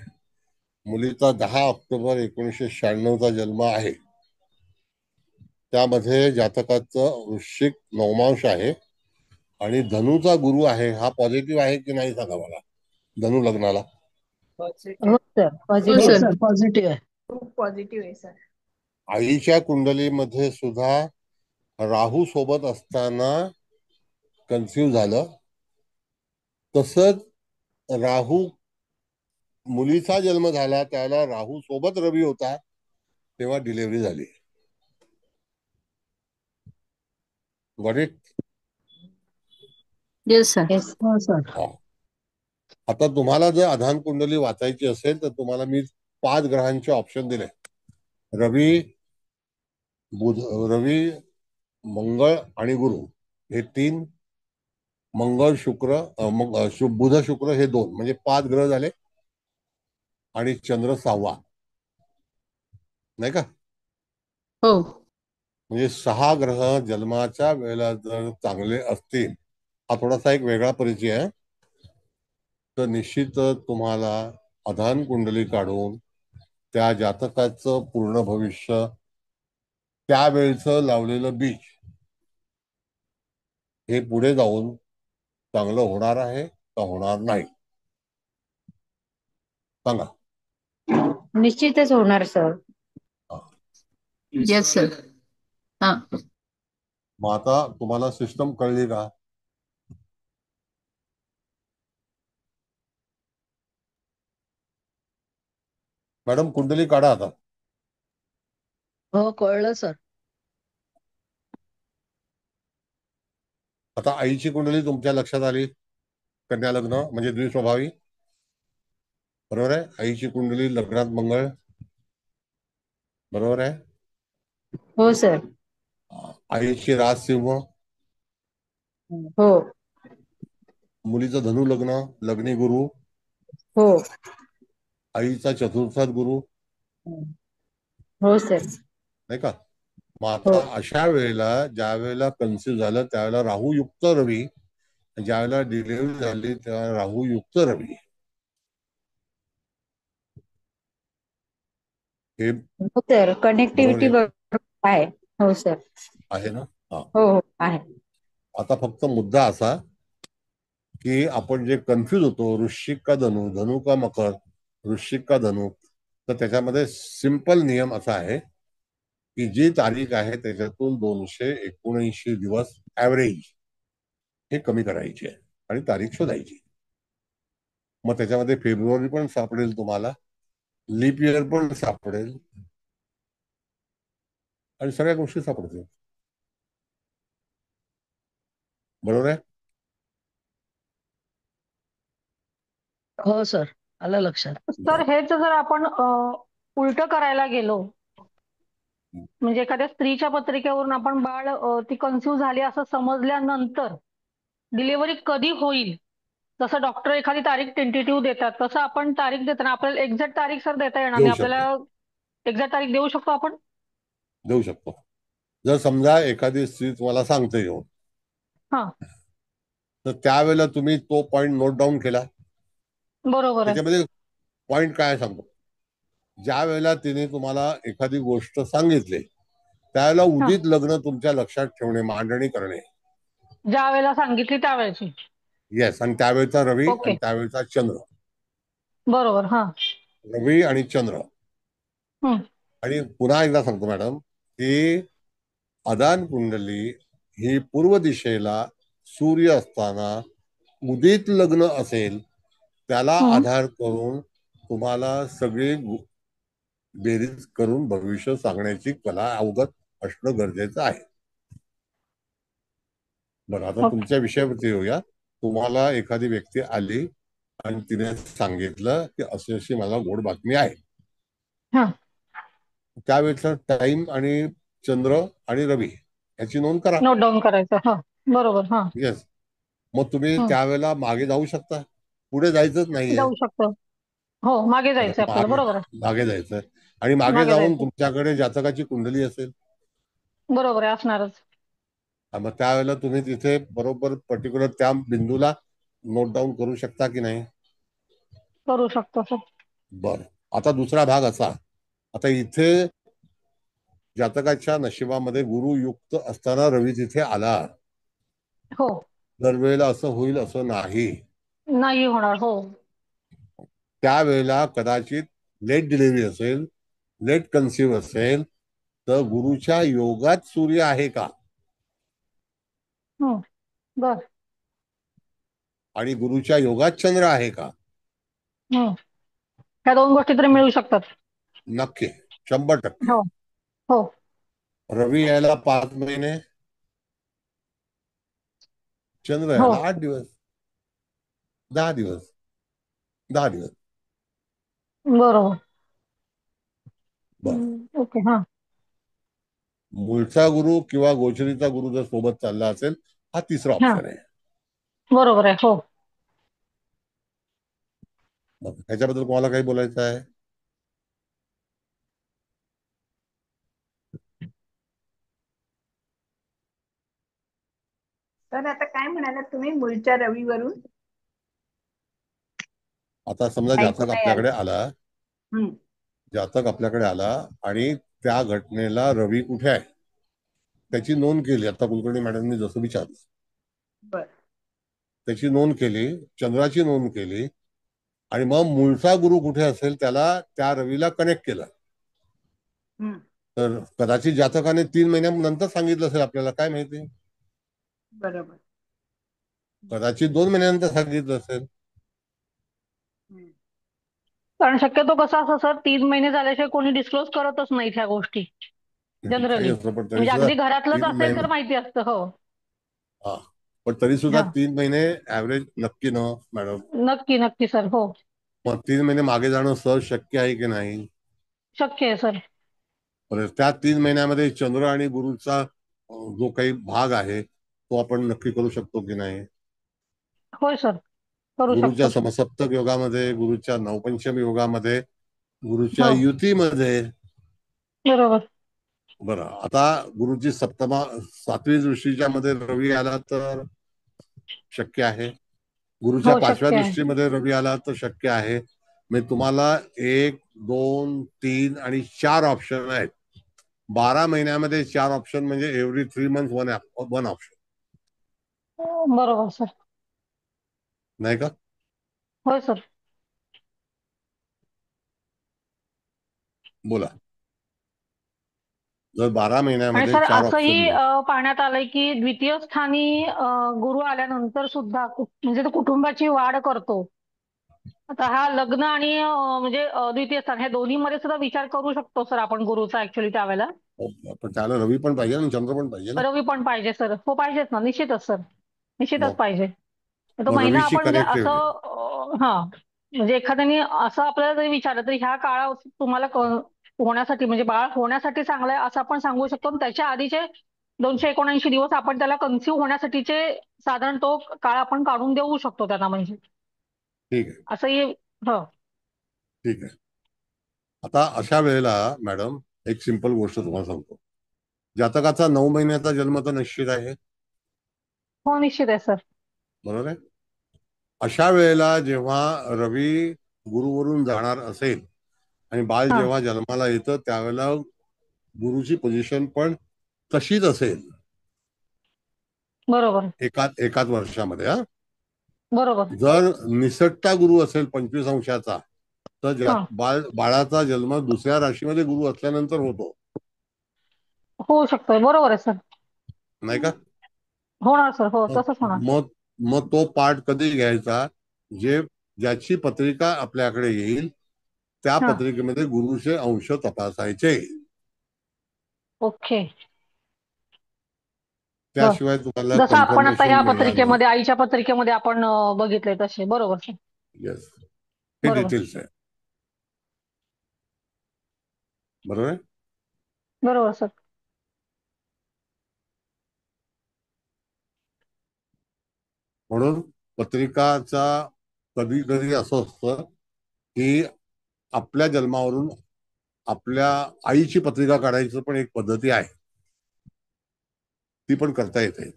मुलीचा 10 ऑक्टोबर 1996चा जन्म आहे. त्यामध्ये जातकाचं वृश्चिक नवमांश आहे आणि धनुचा गुरु आहे. हा पॉझिटिव्ह आहे की नाही सांगा मला. धनु लग्नाला हो सर हो पॉझिटिव्ह. सर पॉझिटिव्ह आहे. खूप पॉझिटिव्ह आहे सर. आईच्या कुंडलीमध्ये सुद्धा राहू सोबत असताना कन्फ्यूज झालं. तसंच राहू मुलीचा जन्म झाला त्याला राहू सोबत रवी होता तेव्हा डिलिव्हरी झाली. Got it. Yes sir. हो सर. आता तुम्हाला जर आधान कुंडली वाचायची असेल तर तुम्हाला मी 5 ग्रहांचे ऑप्शन दिले. रवी, मंगळ आणि गुरु हे 3, मंगळ शुक्र बुध शुक्र हे 2 म्हणजे 5 ग्रह झाले आणि चंद्र 6वा नाही का. हो. म्हणजे 6 ग्रह जन्माच्या वेळेला जर चांगले असतील, हा थोडासा एक वेगळा परिचय आहे, तर निश्चित तुम्हाला आधान कुंडली काढून त्या जातकाचं पूर्ण भविष्य, त्यावेळचं लावलेलं बीज हे पुढे जाऊन चांगलं होणार आहे का होणार नाही सांगा. निश्चितच होणार सर. Yes sir. हा. मग आता तुम्हाला सिस्टम कळली का. मॅडम कुंडली काढा आता. हो कळलं सर. आता आईची कुंडली तुमच्या लक्षात आली. कन्या लग्न म्हणजे द्विस्वभावी. बरोबर आहे. आईची कुंडली लग्नात मंगळ. बरोबर आहे. हो सर. आईची राज सिंह. हो. मुलीचं धनु लग्न, लग्नी गुरु. हो. आईचा चतुर्थात गुरु. हो सर. नाही का. मग आता अशा वेळेला ज्या वेळेला कन्फ्यूज झालं त्यावेळेला राहू युक्त रवी, ज्या वेळेला डिलिव्हरी झाली तेव्हा राहू युक्त रवी हे हो सर कनेक्टिव्हिटी बरोबर आहे. हो सर आहे ना. हा. हो हो आहे. आता फक्त मुद्दा असा की आपण जे कन्फ्यूज होतो वृश्चिक का धनु, धनु का मकर, वृश्चिक का धनु, तर त्याच्यामध्ये सिंपल नियम असा आहे की जी तारीख आहे त्याच्यातून 279 दिवस ऍव्हरेज हे कमी करायचे आणि तारीख शोधायची. मग त्याच्यामध्ये फेब्रुवारी पण सापडेल तुम्हाला, लीप इयर पण सापडेल आणि सगळ्या गोष्टी सापडतील. बरोबर आहे. हो सर, आलं लक्षात. सर हेच जर आपण उलट करायला गेलो, म्हणजे एखाद्या स्त्रीच्या पत्रिकेवरून आपण बाळ ती कन्सिव्ह झाली असं समजल्यानंतर डिलिव्हरी कधी होईल, जसं डॉक्टर एखादी तारीख टेंटेटिव्ह देतात तसं आपण तारीख देताना आपल्याला एक्झॅक्ट तारीख सर देता येणार देऊ नाही. शकतो. आपल्याला एक्झॅक्ट तारीख देऊ शकतो आपण? देऊ शकतो. जर समजा एखादी स्त्री तुम्हाला सांगते येऊन, हा, तर त्यावेळेला तुम्ही तो पॉइंट नोट डाऊन केला. बरोबर आहे. त्याच्यामध्ये पॉइंट काय सांगतो, ज्या वेळेला तिने तुम्हाला एखादी गोष्ट सांगितली त्यावेळेला उदित लग्न तुमच्या लक्षात ठेवणे, मांडणी करणे. ज्या वेळेला सांगितली त्यावेळेची. येस. आणि त्यावेळेचा रवी ओके. आणि त्यावेळेचा चंद्र. बरोबर. हा, रवी आणि चंद्र. हम्म. आणि पुन्हा एकदा सांगतो मॅडम की अदान कुंडली ही पूर्व दिशेला सूर्य असताना उदित लग्न असेल त्याला आधार करून तुम्हाला सगळी बेरीज करून भविष्य सांगण्याची कला अवगत असणं गरजेचं आहे. बरं, आता तुमच्या विषयावरती येऊया. तुम्हाला एखादी व्यक्ती आली आणि तिने सांगितलं की अशी अशी मला गोड बातमी आहे. त्यावेळेचा टाइम आणि चंद्र आणि रवी याची नोंद करा. नोट डाऊन करायचं. हा, बरोबर. हा, येस. मग तुम्ही त्यावेळेला मागे जाऊ शकता, पुढे जायचंच नाहीये. जाऊ शकतो. हो, मागे जायचं आपल्याला. बरोबर आहे. मागे जायचंय. आणि मागे जाऊन तुमच्याकडे जातकाची कुंडली असेल. बरोबर आहे, असणारच. मग त्यावेळेला तुम्ही तिथे बरोबर पर्टिक्युलर त्या बिंदूला नोट डाऊन करू शकता की नाही? करू शकतो सर. बर. आता दुसरा भाग असा, आता इथे जातकाच्या नशिबामध्ये गुरु युक्त असताना रवी तिथे आला. हो. दरवेळेला असं होईल असं नाही होणार. हो. त्यावेळेला कदाचित लेट डिलिव्हरी असेल, लेट कन्सिव्ह असेल, तर गुरुच्या योगात सूर्य आहे का बर, आणि गुरुच्या योगात चंद्र आहे का? ह्या दोन गोष्टी तरी मिळू शकतात. नक्की, 100%. हो. हो. रवी यायला 5 महिने, चंद्र यायला 8 दिवस, 10 दिवस, 10 दिवस. बरोबर. बर. ओके. हा, मूळचा गुरु किंवा गोचरीचा गुरु जर सोबत चालला असेल, हा तिसरा ऑप्शन आहे. बरोबर आहे. हो. ह्याच्याबद्दल तुम्हाला काही बोलायचं आहे? तर आता काय म्हणालात तुम्ही मूळच्या रवीवरून? आता समजा जातक आपल्याकडे आला आणि त्या घटनेला रवी कुठे आहे त्याची नोंद केली. आता कुलकर्णी मॅडमनी जसं विचारलं, त्याची नोंद केली, चंद्राची नोंद केली, आणि मग मूळचा गुरु कुठे असेल त्याला त्या रवीला कनेक्ट केलं. तर कदाचित जातकाने 3 महिन्यानंतर सांगितलं असेल, आपल्याला काय माहिती. बरोबर. कदाचित 2 महिन्यानंतर सांगितलं असेल. कारण शक्यतो कसं असं सर, 3 महिने झाल्याशिवाय कोणी डिस्क्लोज करतच नाहीत ह्या गोष्टी जनरली. म्हणजे अगदी घरातलंच असेल तर माहिती असतं. हो. हा, पण तरी सुद्धा 3 महिने ऍव्हरेज नक्की ना मॅडम? नक्की नक्की सर. हो. मग 3 महिने मागे जाणं सहज शक्य आहे की नाही? शक्य आहे सर. त्या 3 महिन्यामध्ये चंद्र आणि गुरुचा जो काही भाग आहे तो आपण नक्की करू शकतो की नाही? होय सर, करू शकतो. गुरुच्या समसप्तक योगामध्ये, गुरुच्या नवपंचमी योगामध्ये, गुरुच्या युतीमध्ये. बरोबर. बरं, आता गुरुची 7वी दृष्टीच्या मध्ये रवी आला तर शक्य आहे. गुरुच्या 5व्या दृष्टीमध्ये रवी आला तर शक्य आहे. म्हणजे तुम्हाला 1, 2, 3 आणि 4 ऑप्शन आहेत. 12 महिन्यामध्ये 4 ऑप्शन म्हणजे एव्हरी 3 मंथ वन ऑप्शन. बरोबर सर. नाही का? होय सर. बोला. जर 12 महिन्यामध्ये सर 4 असंही ऑप्शन पाहण्यात आलंय की द्वितीय स्थानी गुरु आल्यानंतर सुद्धा म्हणजे तो कुटुंबाची वाढ करतो. आता हा लग्न आणि म्हणजे द्वितीय स्थान हे दोन्ही मध्ये सुद्धा विचार करू शकतो सर आपण गुरुचा ऍक्च्युली त्यावेळेला. हो, पण त्याला रवी पण पाहिजे ना, चंद्र पण पाहिजे ना. रवी पण पाहिजे सर. हो पाहिजेच ना, निश्चितच सर, निश्चितच मग पाहिजे. तो मग महिना रवीची आपण म्हणजे कनेक्टिव्हिटी. असं हा म्हणजे एखाद्याने असं आपल्याला जरी विचारलं तर ह्या काळात तुम्हाला होण्यासाठी म्हणजे बाळ होण्यासाठी चांगलं आहे असं आपण सांगू शकतो. आणि त्याच्या आधीचे 279 दिवस आपण त्याला कन्सिव्ह होण्यासाठीचे साधारण तो काळ आपण काढून देऊ शकतो त्यांना, म्हणजे ठीक आहे, असंही. हो ठीक आहे. आता अशा वेळेला मॅडम एक सिंपल गोष्ट तुम्हाला सांगतो. जातकाचा 9 महिन्याचा जन्म तर निश्चित आहे, हो निश्चित आहे सर. बरोबर आहे. अशा वेळेला जेव्हा रवी गुरुवरून जाणार असेल आणि बाळ हा जेव्हा जन्माला येतं त्यावेळेला गुरुची पोझिशन पण तशीच असेल बरोबर एकाच वर्षामध्ये. हा, बरोबर. जर निसटता गुरु असेल 25 अंशाचा तर हा बाळाचा जन्म दुसऱ्या राशीमध्ये गुरु असल्यानंतर होतो, होऊ शकतोय. बरोबर आहे सर. नाही का. होणार सर. हो मग तसंच होणार. मग मग तो पाठ कधी घ्यायचा, ज्याची पत्रिका आपल्याकडे येईल त्या हा पत्रिकेमध्ये गुरुचे अंश तपासायचे. ओके. त्याशिवाय तुम्हाला जसं आपण आता कन्फर्मेशन ह्या मिळणार नाही. पत्रिकेमध्ये आईच्या पत्रिकेमध्ये आपण बघितले तसे. बरोबर सर. येस, हे बरोबर डिटेल्स आहे, बरोबर आहे. बरोबर सर. म्हणून पत्रिकाचा कधी कधी असं असतं की आपल्या जन्मावरून आपल्या आईची पत्रिका काढायची पण एक पद्धती आहे, ती पण करता येते.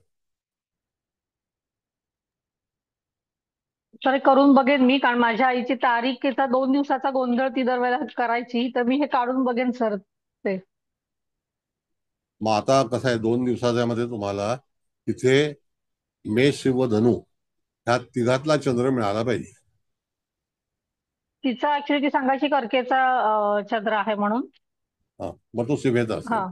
सर हे करून बघेन मी, कारण माझ्या आईची तारीखेचा 2 दिवसाचा गोंधळ ती दरवेळेला करायची, तर मी हे काढून बघेन सर ते. मग आता कसं आहे, 2 दिवसाच्या मध्ये तुम्हाला तिथे मेष व धनु ह्या तिघातला चंद्र मिळाला पाहिजे. तिचा ऍक्च्युली ती सांगायची कर्केचा चंद्र आहे म्हणून. हा, मग तो सिंहेचा असेल. हा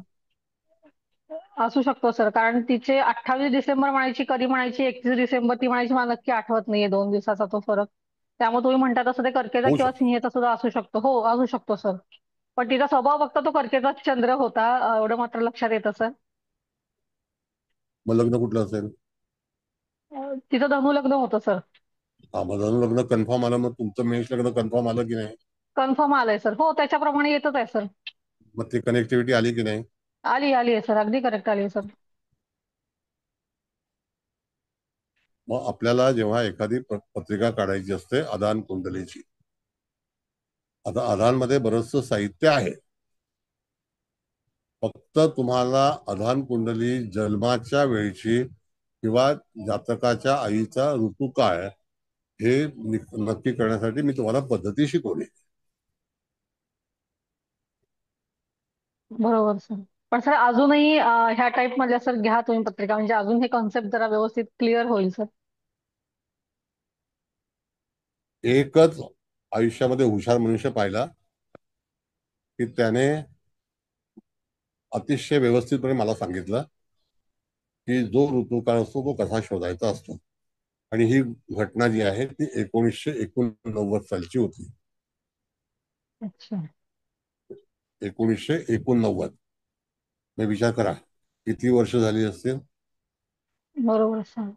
असू शकतो सर, कारण तिचे 28 डिसेंबर म्हणायची, कधी म्हणायची 31 डिसेंबर ती म्हणायची, मला नक्की आठवत नाहीये 2 दिवसाचा तो फरक. त्यामुळे तुम्ही म्हणता तसं ते कर्केचा होऊ किंवा शकतो. सिंहेचा सुद्धा असू शकतो. हो असू शकतो सर. पण तिचा स्वभाव फक्त तो कर्केचा चंद्र होता, एवढं मात्र लक्षात येतं सर. मग लग्न कुठलं असेल? तिचं धनु लग्न होतं सर. हा, मग धनु लग्न कन्फर्म आलं. मग तुमचं मेष लग्न कन्फर्म आलं की नाही? कन्फर्म आलंय सर. हो त्याच्याप्रमाणे येतच आहे सर. मग ती कनेक्टिव्हिटी आली की नाही? आली आहे सर, अगदी करेक्ट आली आहे सर. मग आपल्याला जेव्हा एखादी पत्रिका काढायची असते आदान कुंडलीची, आता आधानमध्ये बरंचसं साहित्य आहे. फक्त तुम्हाला आधान कुंडली जन्माच्या वेळची किंवा जातकाच्या आईचा ऋतुकाळ हे नक्की करण्यासाठी मी तुम्हाला पद्धती शिकवली. बरोबर सर. पण सर अजूनही ह्या टाईप मधल्या सर घ्या तुम्ही पत्रिका, म्हणजे अजून हे कॉन्सेप्ट जरा व्यवस्थित क्लिअर होईल सर. एकच आयुष्यामध्ये हुशार मनुष्य पाहिला की त्याने अतिशय व्यवस्थितपणे मला सांगितलं की जो ऋतुकाळ असतो तो कसा शोधायचा असतो. आणि ही घटना जी आहे ती 1989 सालची होती. अच्छा. 1989. मी विचार करा किती वर्ष झाली असतील. बरोबर सर.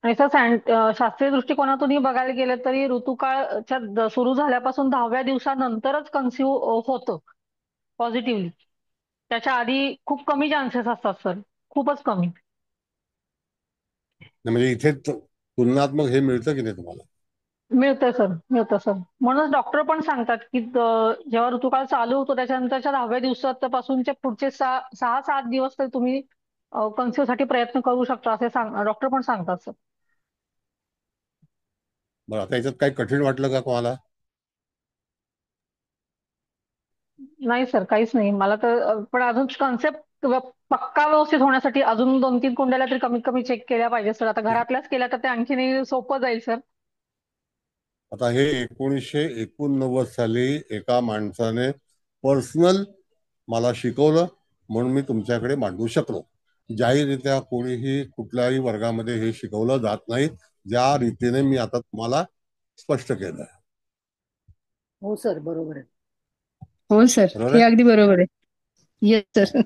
आणि सर शास्त्रीय दृष्टिकोनातूनही बघायला गेलं तरी ऋतुकाळच्या सुरू झाल्यापासून 10व्या दिवसानंतरच कन्सिव्ह होतं पॉझिटिव्हली. त्याच्या आधी खूप कमी चान्सेस असतात सर, खूपच कमी. म्हणजे इथे तुलनात्मक हे मिळतं की नाही तुम्हाला? मिळतं सर, मिळतं सर. म्हणूनच डॉक्टर पण सांगतात की जेव्हा ऋतुकाळ चालू होतो त्याच्यानंतरच्या 10व्या दिवसापासूनचे पुढचे 6-7 दिवस तर तुम्ही कन्सिव्ह साठी प्रयत्न करू शकता असे डॉक्टर पण सांगतात सर. बरं, आता याच्यात काही कठीण वाटलं का तुम्हाला? नाही सर, काहीच नाही मला तर. पण अजून कन्सेप्ट पक्का व्यवस्थित होण्यासाठी अजून 2-3 कुंडल्या तरी कमीत कमी चेक केल्या पाहिजे सर. आता घरातल्याच केल्या तर ते आणखीनही सोपं जाईल सर. आता हे 1989 साली एका माणसाने पर्सनल मला शिकवलं म्हणून मी तुमच्याकडे मांडू शकलो. जाहीररित्या कोणीही कुठल्याही वर्गामध्ये हे शिकवलं जात नाही ज्या रीतीने मी आता तुम्हाला स्पष्ट केलं. हो सर, बरोबर आहे. हो सर, बरोबर हे आहे. अगदी बरोबर आहे. Yes sir.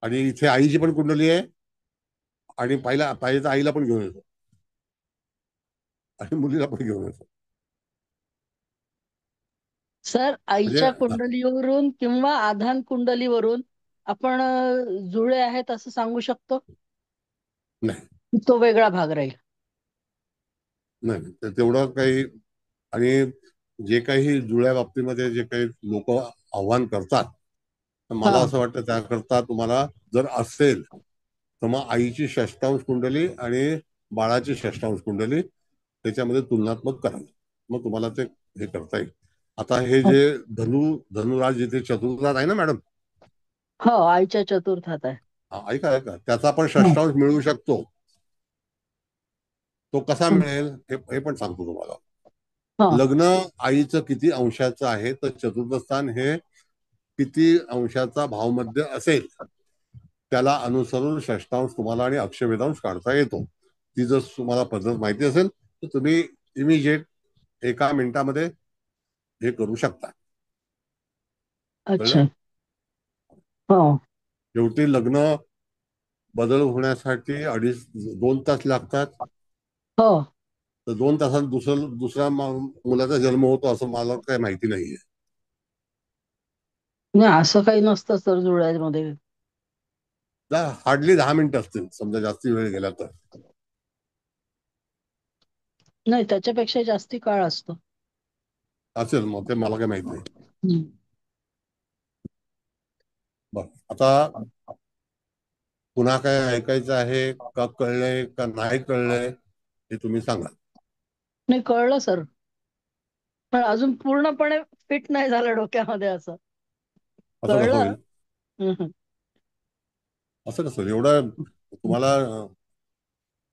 आणि इथे आईची पण कुंडली आहे आणि पाहिजे तर आईला पण घेऊन येतो आणि मुलीला पण घेऊन येतो. सर, म्हणजे आईच्या कुंडलीवरून किंवा आधान कुंडलीवरून आपण जुळे आहेत असं सांगू शकतो? नाही तो वेगळा भाग राहील. नाही तेवढं काही. आणि जे काही जुळ्या बाबतीमध्ये जे काही लोक आव्हान करतात, तर मला असं वाटतं त्याकरता तुम्हाला जर असेल तर मग आईची षष्ठांश कुंडली आणि बाळाची षष्ठांश कुंडली त्याच्यामध्ये तुलनात्मक करा, मग तुम्हाला ते हे करता येईल. आता हे जे धनुराज जिथे चतुर्थात आहे ना मॅडम, हो, आईच्या चतुर्थात आहे. ऐका त्याचा पण षष्ठांश मिळू शकतो. तो कसा मिळेल हे पण सांगतो तुम्हाला. लग्न आईचं किती अंशाचं आहे तर चतुर्थ स्थान हे किती अंशाचा भावमध्य असेल त्याला अनुसरून षष्ठांश तुम्हाला आणि अक्षवेधांश काढता येतो. ती जर तुम्हाला पद्धत माहिती असेल तर तुम्ही इमिजिएट एका मिनिटामध्ये हे करू शकता. अच्छा. हो. शेवटी लग्न बदल होण्यासाठी 2.5 तास लागतात. हो. तर 2 तासात दुसऱ्या मुलाचा जन्म होतो असं मला काही माहिती नाहीये. नाही, असं काही नसतं सर जुळ्यामध्ये. हार्डली 10 मिनिटं असतील समजा जास्ती वेळ गेला तर. नाही, त्याच्यापेक्षा जास्ती काळ असतो. असेल मग ते मला काही माहित नाही. बर, आता पुन्हा काय ऐकायचं आहे का? कळलंय का नाही कळलंय हे तुम्ही सांगा. नाही, कळलं सर, पण अजून पूर्णपणे फिट नाही झालं डोक्यामध्ये. असं असं कसं कळलं. होईल? असं कसं एवढं तुम्हाला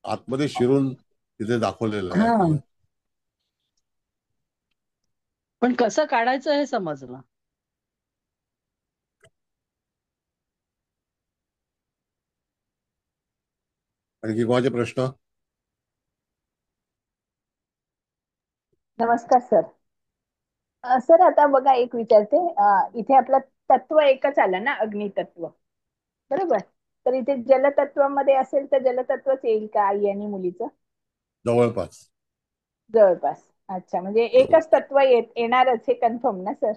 आतमध्ये शिरून तिथे दाखवलेलं आहे. पण कसं काढायचं हे समजलं. आणखी कोणाचे प्रश्न? नमस्कार सर. सर आता बघा एक विचारते. इथे आपलं तत्व एकच आलं ना, अग्नितत्व, बरोबर? तर इथे जलतत्वामध्ये असेल तर जलतत्वच येईल का आई आणि मुलीचं? जवळपास. जवळपास. अच्छा, म्हणजे एकच तत्व येणारच हे कन्फर्म ना सर?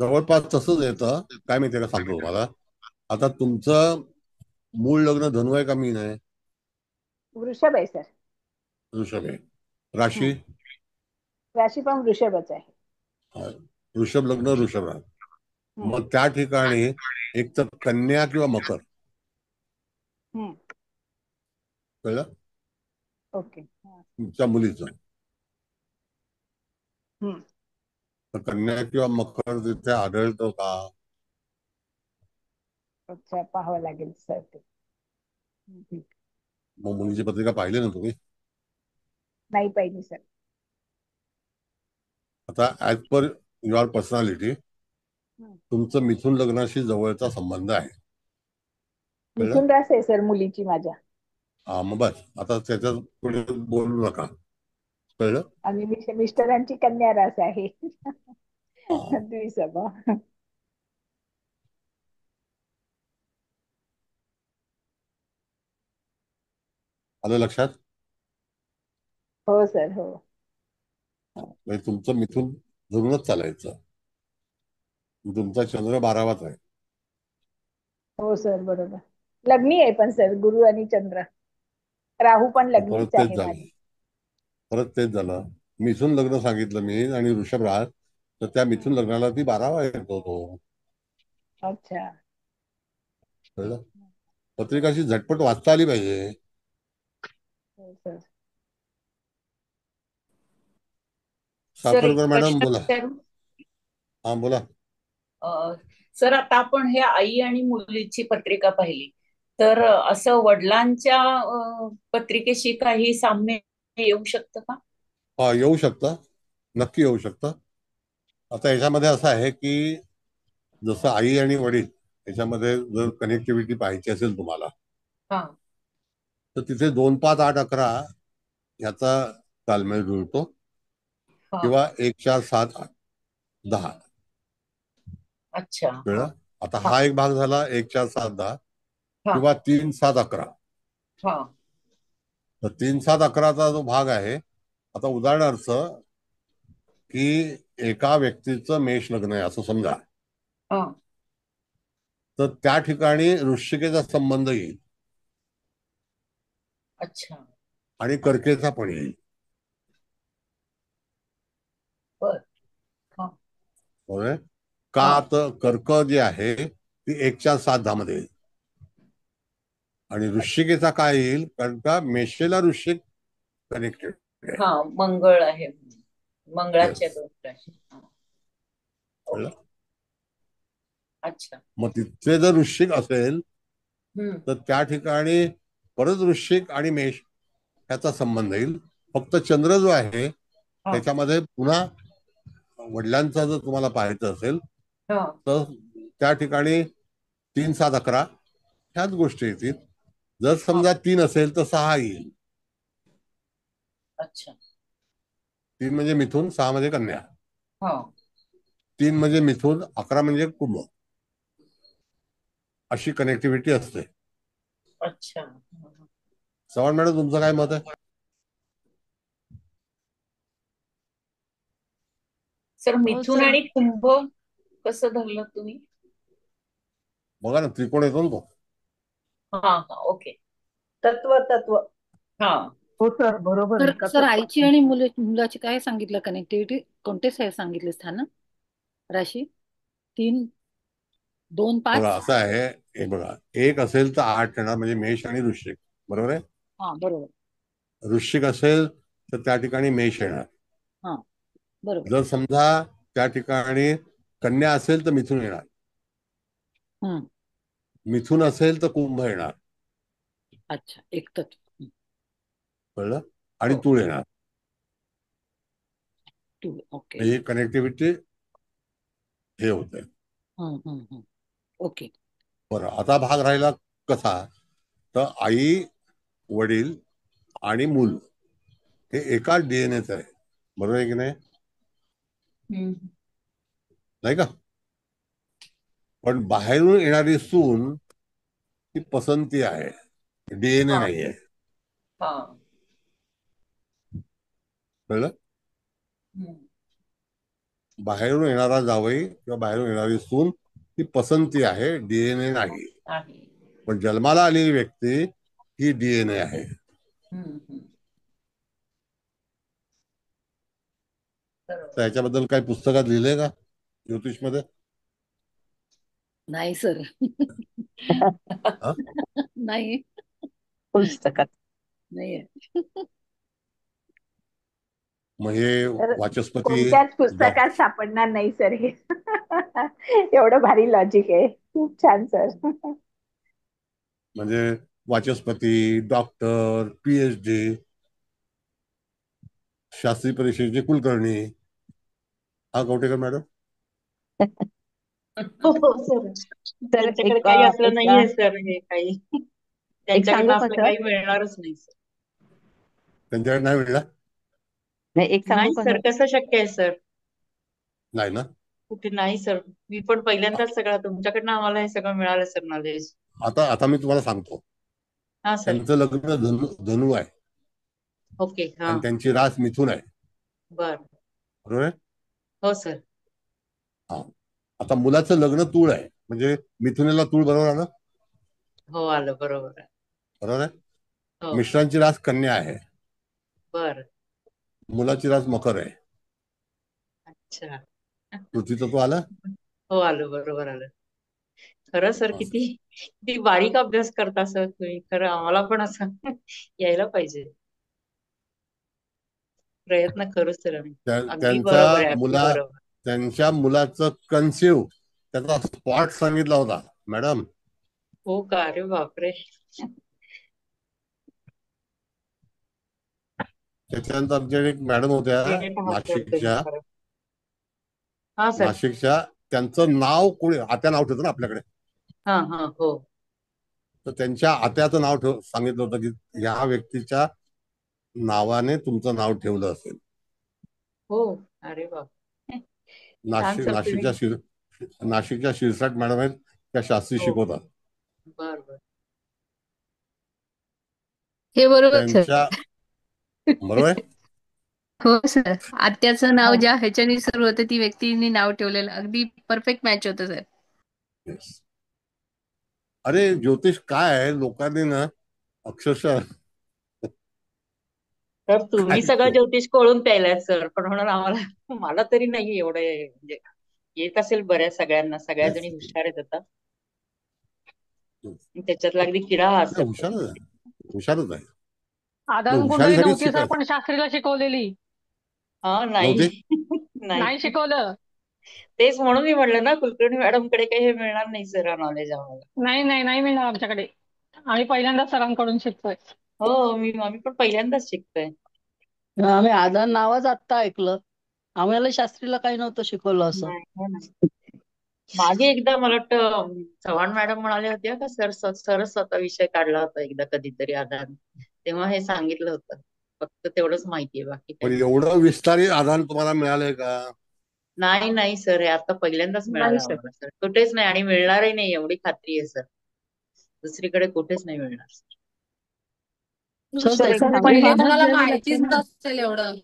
जवळपास तसंच येतं. काय माहितीये का, सांगतो तुम्हाला. आता तुमचं मूळ लग्न धनु आहे का मीन आहे? वृषभ आहे सर. वृषभ आहे. राशी? राशी पण वृषभच आहे. वृषभ लग्न वृषभ राहत. मग त्या ठिकाणी एक तर कन्या किंवा मकर. कळलं? ओके. तुमच्या मुलीचं तर कन्या किंवा मकर तिथे आढळतो का? अच्छा, पाहावं लागेल सर ते. मग मुलीची पत्रिका पाहिली ना तुम्ही? नाही पाहिजे सर. आता ऍज पर युअर पर्सनॅलिटी तुमचं मिथुन लग्नाशी जवळचा संबंध आहे. मिथुन रास आहे सर मुलीची माझ्या. हा, मग बस आता त्याच्यात पुढे बोलू नका. कळलं? आणि मिस्टरांची कन्या रास आहे. द्विसभा. आलं लक्षात? हो सर, हो. म्हणजे तुमचं मिथुन धरूनच चालायचं. तुमचा चंद्र 12वात आहे. हो सर, बरोबर. लग्नी आहे पण सर, गुरु आणि चंद्र. राहू पण लग्नीच आहे माझी. परत तेच झालं. मिथुन लग्न सांगितलं मी आणि वृषभ रास, तर त्या मिथुन लग्नाला ती 12वा येतो तो. अच्छा. कळलं? पत्रिकाची झटपट वाचता आली पाहिजे. हो सर. साखरकर मॅडम बोला. हा बोला. सर, आता आपण हे आई आणि मुलीची पत्रिका पाहिली, तर असं वडिलांच्या पत्रिकेशी काही साम्य येऊ शकतं का? हा, येऊ शकतं, नक्की येऊ शकतं. आता याच्यामध्ये असं आहे की जसं आई आणि वडील याच्यामध्ये जर कनेक्टिव्हिटी पाहायची असेल तुम्हाला हा तर तिथे 2, 5, 8, 11 याचा ताळमेळ जुळतो हा किंवा 1, 4, 7, 8, 10. अच्छा कळलं? आता हा हा एक भाग झाला 1, 4, 7, 10 हा किंवा 3, 7, 11. हा तर 3, 7, 11चा जो भाग आहे, आता उदाहरणार्थ की एका व्यक्तीचं मेष लग्न आहे असं समजा, हा तर त्या ठिकाणी वृश्चिकेचा संबंध येईल अच्छा आणि कर्केचा पण येईल. बर हा बरोबर आहे? का हा तर कर्क जे आहे ती 1, 4, 7, 10 मध्ये येईल आणि वृश्चिकेचा काय येईल, कारण का मेषेला वृश्चिक कनेक्टेड आहे. हा मंगळ आहे, मंगळाच्या Yes. 2 राशी. हा. कळलं? अच्छा मग तिथे जर वृश्चिक असेल हम्म तर त्या ठिकाणी परत वृश्चिक आणि मेष ह्याचा संबंध येईल. फक्त चंद्र जो आहे हा त्याच्यामध्ये पुन्हा वडिलांचा जर तुम्हाला पाहायचं असेल हा तर त्या ठिकाणी 3, 7, 11 ह्याच गोष्टी येतील. जर समजा 3 असेल तर 6 येईल. अच्छा 3 म्हणजे मिथुन, 6 म्हणजे कन्या. हा 3 म्हणजे मिथुन, 11 म्हणजे कुंभ. अशी कनेक्टिव्हिटी असते. अच्छा चव्हाण मॅडम तुमचं काय मत आहे? सर हो मिथुन सर. आणि कुंभ कसं धरलं तुम्ही? बघा ना त्रिकोण येतो ना तो. हा हा ओके तत्व हा हो सर, बरोबर तर आहे. सर आईची आणि मुलाची काय सांगितलं कनेक्टिव्हिटी, कोणते सांगितले स्थान राशी? 3, 2, 5. बघा असं आहे, हे बघा 1 असेल तर 8 येणार म्हणजे मेष आणि वृश्चिक. बरोबर आहे? हा बरोबर. वृश्चिक असेल तर त्या ठिकाणी मेष येणार. हा बरोबर. जर समजा त्या ठिकाणी कन्या असेल तर मिथुन येणार. हम्म मिथुन असेल तर कुंभ येणार. अच्छा एक तत्व. कळलं? आणि हो. तुळ येणार. ओके. ही कनेक्टिव्हिटी हे होते. ओके. बरं आता भाग राहिला कसा, तर आई, वडील आणि मूल हे एकाच डीएनएच आहे. बरोबर आहे की नाही? हम्म नाही का? पण बाहेरून येणारी सून ही पसंती आहे, डीएनए हा नाही आहे. हा कळलं? हम्म बाहेरून येणारा जावई किंवा बाहेरून येणारी सून ही पसंती आहे, डीएनए नाही. आहे पण जन्माला आलेली व्यक्ती ही डीएनए आहे. हम्म बरोबर तर याच्याबद्दल काही पुस्तकात लिहिलंय का ज्योतिषमध्ये? नाही सर. हा? नाही पुस्तकात नाहीये. मग हे तर वाचस्पती कोणत्याच पुस्तकात सापडणार नाही सर हे. एवढं भारी लॉजिक आहे, खूप छान सर. म्हणजे वाचस्पती, डॉक्टर, PhD, शास्त्री परिषदेचे कुलकर्णी. हा कवटेकर मॅडम. हो हो सर, तर त्यांच्याकडे एक काही असलं एक नाहीये सर, हे काही एक त्यांच्याकडनं सांगू का असलं सर? काही मिळणारच नाही सर. त्यांच्याकडे नाही मिळला? नाही, एक सांगू नाही का सर, सर? कसं शक्य आहे सर? नाही ना? कुठे नाही सर, मी पण पहिल्यांदाच सगळं तुमच्याकडनं आम्हाला हे सगळं मिळालं सर नॉलेज. आता मी तुम्हाला सांगतो. हा सर. त्यांचं लग्न धनु आहे ओके हा आणि त्यांची रास मिथुन आहे. बर बरोबर आहे? हो सर. हा. आता मुलाचं लग्न तूळ आहे, म्हणजे मिथुनेला तूळ बरोबर आलं. हो आलं बरोबर आहे. बरोबर आहे? हो मिश्रांची रास कन्या आहे, बर मुलाची रास मकर आहे. अच्छा. पृथ्वी तो आलं. हो आलं बरोबर आलं. खरं सर, किती किती बारीक अभ्यास करता सर तुम्ही. खरं आम्हाला पण असं यायला पाहिजे. प्रयत्न करू सर आम्ही. अगदी बरोबर आहे, अगदी बरोबर. त्यांच्या मुलाचं कन्सिव्ह त्याचा स्पॉट सांगितला होता मॅडम. हो का? अरे बापरे. त्याच्यानंतर आमच्या एक मॅडम होत्या ग्रेट आहात सर तुम्ही नाशिकच्या. खरं. हा सर. नाशिकच्या त्यांचं नाव कोणी आता नाव ठेवतं ना आपल्याकडे. हा हा हो तर त्यांच्या आत्याचं नाव सांगितलं होतं की ह्या व्यक्तीच्या नावाने तुमचं नाव ठेवलं असेल. हो. अरे बाप छान सर तुम्ही. नाशिकच्या शिरसाट मॅडम आहेत, त्या शास्त्री हो शिकवतात. बर बर. हे बरोबर सर. त्यांच्या बरोबर आहे. हो सर. आत्याचं नाव हो ज्या ह्याच्याने सुरू होतं ती व्यक्तीने नाव ठेवलेलं अगदी परफेक्ट मॅच होतं सर. Yes. अरे ज्योतिष काय आहे, लोकांनी ना अक्षरशः तर तुम्ही काय सगळं ते ज्योतिष कळून प्यायलाय सर, पण म्हणून आम्हाला मला तरी नाही एवढे म्हणजे येत असेल बऱ्याच सगळ्यांना, सगळ्या जणी हुशार आहेत आता. त्याच्यातला अगदी किडा हा सर. हुशारच आहे, हुशारच आहे. आदान कुंडली हुशारीसाठीच नव्हती सर, शिकायचं पण शास्त्रीला शिकवलेली. हा नाही नव्हते. नाही नाही शिकवलं. तेच म्हणून मी म्हणलं ना कुलकर्णी मॅडम कडे काही हे मिळणार नाही सर नॉलेज आम्हाला. नाही मिळणार आमच्याकडे. आम्ही पहिल्यांदा सरांकडून शिकतोय. हो आम्ही पण पहिल्यांदाच शिकतोय. आम्ही आधार नावच आत्ता ऐकलं. आम्हाला शास्त्रीला काही नव्हतं शिकवलं असं. नाही हो ना. मागे एकदा मला वाटतं चव्हाण मॅडम म्हणाले होते का सरच स्वतः विषय काढला होता एकदा कधीतरी आधार, तेव्हा हे सांगितलं होतं. फक्त तेवढंच माहितीये, बाकी पण काही एवढं विस्तारित आधार तुम्हाला मिळालंय का? नाही सर, हे आता पहिल्यांदाच नाही मिळालं सर. आम्हाला सर. कुठेच नाही आणि मिळणारही नाही एवढी खात्री आहे सर. दुसरीकडे कुठेच नाही मिळणार सर. सर सर एक त्याच्यासाठी सांगू पहिले का? मेहनत तुम्हाला घ्यावी लागते माहितीच ना. नसेल एवढं.